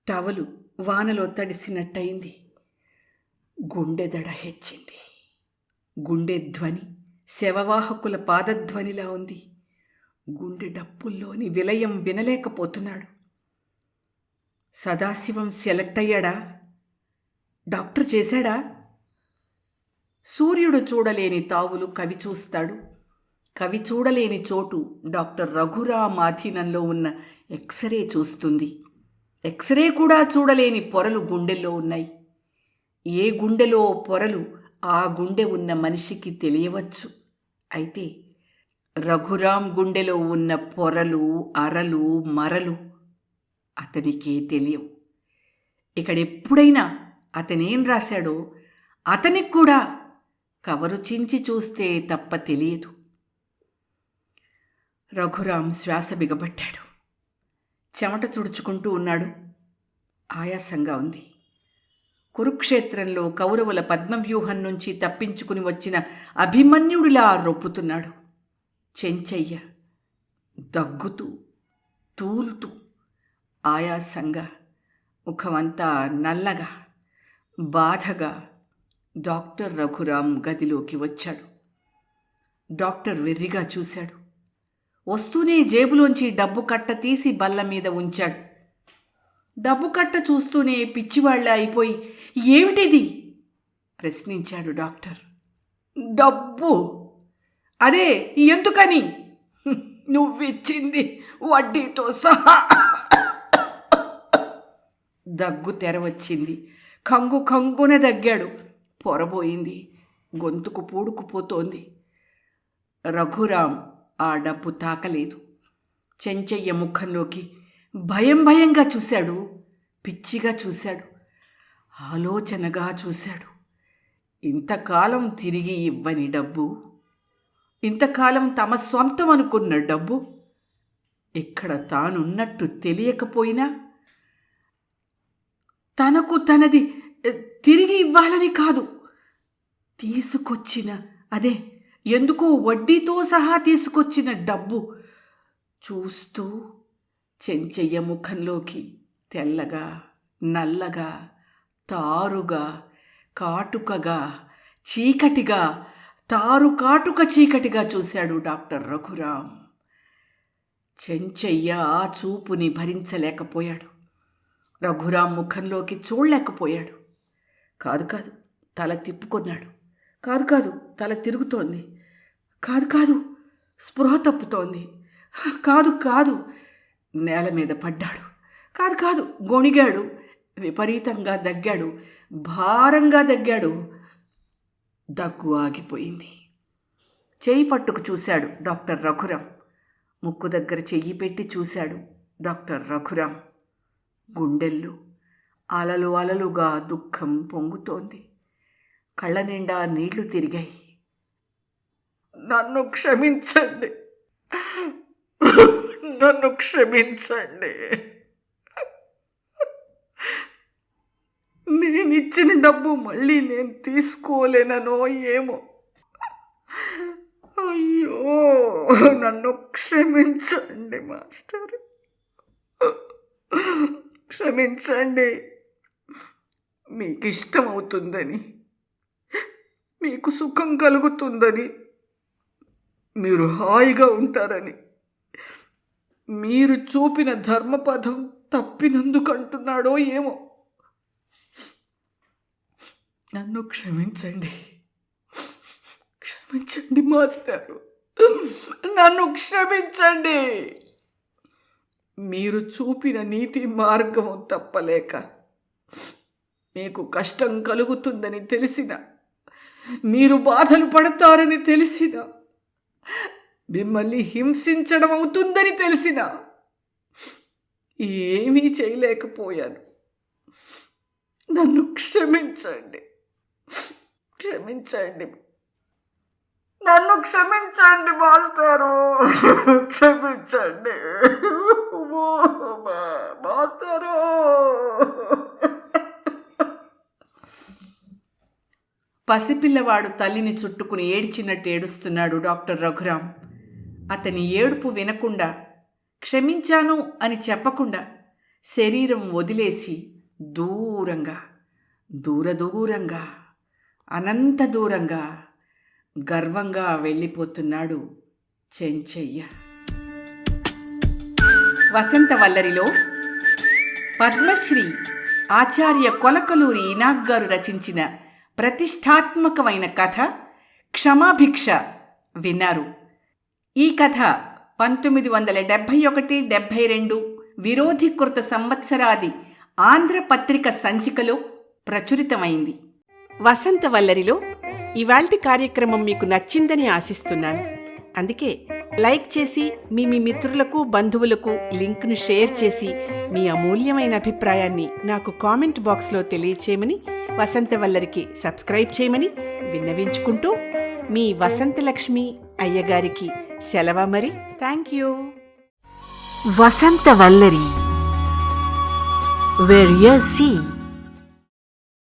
టవలు వానలో తడిసినట్టయింది. గుండె దడ హెచ్చింది. గుండె ధ్వని శవవాహకుల పాదధ్వనిలా ఉంది. గుండె డప్పుల్లోని విలయం వినలేకపోతున్నాడు. సదాశివం సెలెక్ట్ అయ్యాడా? డాక్టర్ చేశాడా? సూర్యుడు చూడలేని తావులు కవి చూస్తాడు. కవి చూడలేని చోటు డాక్టర్ రఘురామ్ ఆధీనంలో ఉన్న ఎక్స్రే చూస్తుంది. ఎక్స్రే కూడా చూడలేని పొరలు గుండెల్లో ఉన్నాయి. ఏ గుండెలో పొరలు ఆ గుండె ఉన్న మనిషికి తెలియవచ్చు. అయితే రఘురామ్ గుండెలో ఉన్న పొరలు, అరలు, మరలు అతనికే తెలియవు. ఇక్కడెప్పుడైనా అతనేం రాశాడో అతనికి కూడా కవరు చించి చూస్తే తప్ప తెలియదు. రఘురామ్ శ్వాస బిగబట్టాడు. చెమట తుడుచుకుంటూ ఉన్నాడు. ఆయాసంగా ఉంది. కురుక్షేత్రంలో కౌరవుల పద్మవ్యూహం నుంచి తప్పించుకుని వచ్చిన అభిమన్యుడిలా రొప్పుతున్నాడు. చెంచయ్య దగ్గుతూ తూలుతూ ఆయాసంగా, ముఖమంతా నల్లగా, బాధగా డాక్టర్ రఘురామ్ గదిలోకి వచ్చాడు. డాక్టర్ వెర్రిగా చూశాడు. వస్తూనే జేబులోంచి డబ్బు కట్ట తీసి బల్ల మీద ఉంచాడు. డబ్బు కట్ట చూస్తూనే పిచ్చివాళ్ళ అయిపోయి, ఏమిటిది ప్రశ్నించాడు డాక్టర్. డబ్బు? అదే ఎందుకని? నువ్విచ్చింది వడ్డీతో సహా. దగ్గు తెరవచ్చింది. కంగు కంగున దగ్గాడు. పొరబోయింది. గొంతుకు పూడుకుపోతోంది. రఘురామ్ ఆ డబ్బు తాకలేదు. చెంచయ్య ముఖంలోకి భయం భయంగా చూశాడు. పిచ్చిగా చూశాడు. ఆలోచనగా చూశాడు. ఇంతకాలం తిరిగి ఇవ్వని డబ్బు, ఇంతకాలం తమ సొంతం అనుకున్న డబ్బు ఇక్కడ తానున్నట్టు తెలియకపోయినా తనకు తనది తిరిగి ఇవ్వాలని కాదు, తీసుకొచ్చిన, అదే ఎందుకో వడ్డీతో సహా తీసుకొచ్చిన డబ్బు చూస్తూ చెంచయ్య ముఖంలోకి తెల్లగా, నల్లగా, తారుగా, కాటుకగా, చీకటిగా, కాటుక చీకటిగా చూశాడు డాక్టర్ రఘురామ్. చెంచయ్య ఆ చూపుని భరించలేకపోయాడు. రఘురామ్ ముఖంలోకి చూడలేకపోయాడు. కాదు తల తిప్పుకున్నాడు. కాదు తల తిరుగుతోంది. కాదు స్పృహ తప్పుతోంది. కాదు నేల మీద పడ్డాడు. కాదు గొణిగాడు. విపరీతంగా దగ్గాడు. భారంగా దగ్గాడు. దగ్గు ఆగిపోయింది. చెయ్యి పట్టుకు చూశాడు డాక్టర్ రఘురామ్. ముక్కు దగ్గర చెయ్యి పెట్టి చూశాడు డాక్టర్ రఘురామ్. గుండెల్లో అలలు అలలుగా దుఃఖం పొంగుతోంది. కళ్ళ నిండా నీళ్లు తిరిగాయి. నన్ను క్షమించండి, నన్ను క్షమించండి. నేనిచ్చిన డబ్బు మళ్ళీ నేను తీసుకోలేననో ఏమో. అయ్యో, నన్ను క్షమించండి మాస్టర్, క్షమించండి. మీకు ఇష్టమవుతుందని, మీకు సుఖం కలుగుతుందని, మీరు హాయిగా ఉంటారని, మీరు చూపిన ధర్మపథం తప్పినందుకు అంటున్నాడో ఏమో. నన్ను క్షమించండి, క్షమించండి మాస్టారు, నన్ను క్షమించండి. మీరు చూపిన నీతి మార్గం తప్పలేక, మీకు కష్టం కలుగుతుందని తెలిసిన, మీరు బాధలు పడతారని తెలిసిన, మిమ్మల్ని హింసించడం అవుతుందని తెలిసిన ఏమీ చేయలేకపోయాను. నన్ను క్షమించండి, క్షమించండి, నన్ను క్షమించండి మాస్టారు, క్షమించండి మాస్టారు. పసిపిల్లవాడు తల్లిని చుట్టుకుని ఏడ్చినట్టు ఏడుస్తున్నాడు డాక్టర్ రఘురాం. అతని ఏడుపు వినకుండా, క్షమించాను అని చెప్పకుండా శరీరం వదిలేసి దూరంగా, దూరంగా, అనంత దూరంగా గర్వంగా వెళ్ళిపోతున్నాడు చెంచయ్య. వసంతవల్లరిలో పద్మశ్రీ ఆచార్య కొలకలూరి ఇనాక్ గారు రచించిన ప్రతిష్టాత్మకమైన కథ క్షమాభిక్ష విన్నారు. ఈ కథ 1971-72 విరోధీకృత సంవత్సరాది ఆంధ్రపత్రిక సంచికలో ప్రచురితమైంది. వసంతవల్లరిలో ఇవాల్టి కార్యక్రమం మీకు నచ్చిందని ఆశిస్తున్నాను. అందుకే లైక్ చేసి మీ మిత్రులకు, బంధువులకు లింక్ను షేర్ చేసి మీ అమూల్యమైన అభిప్రాయాన్ని నాకు కామెంట్ బాక్స్లో తెలియచేయమని, వసంతవల్లరికి సబ్స్క్రైబ్ చేయమని విన్నవించుకుంటూ మీ వసంతలక్ష్మి అయ్యగారికి సెలవు మరి. Thank you. Vasanthavallari, where you see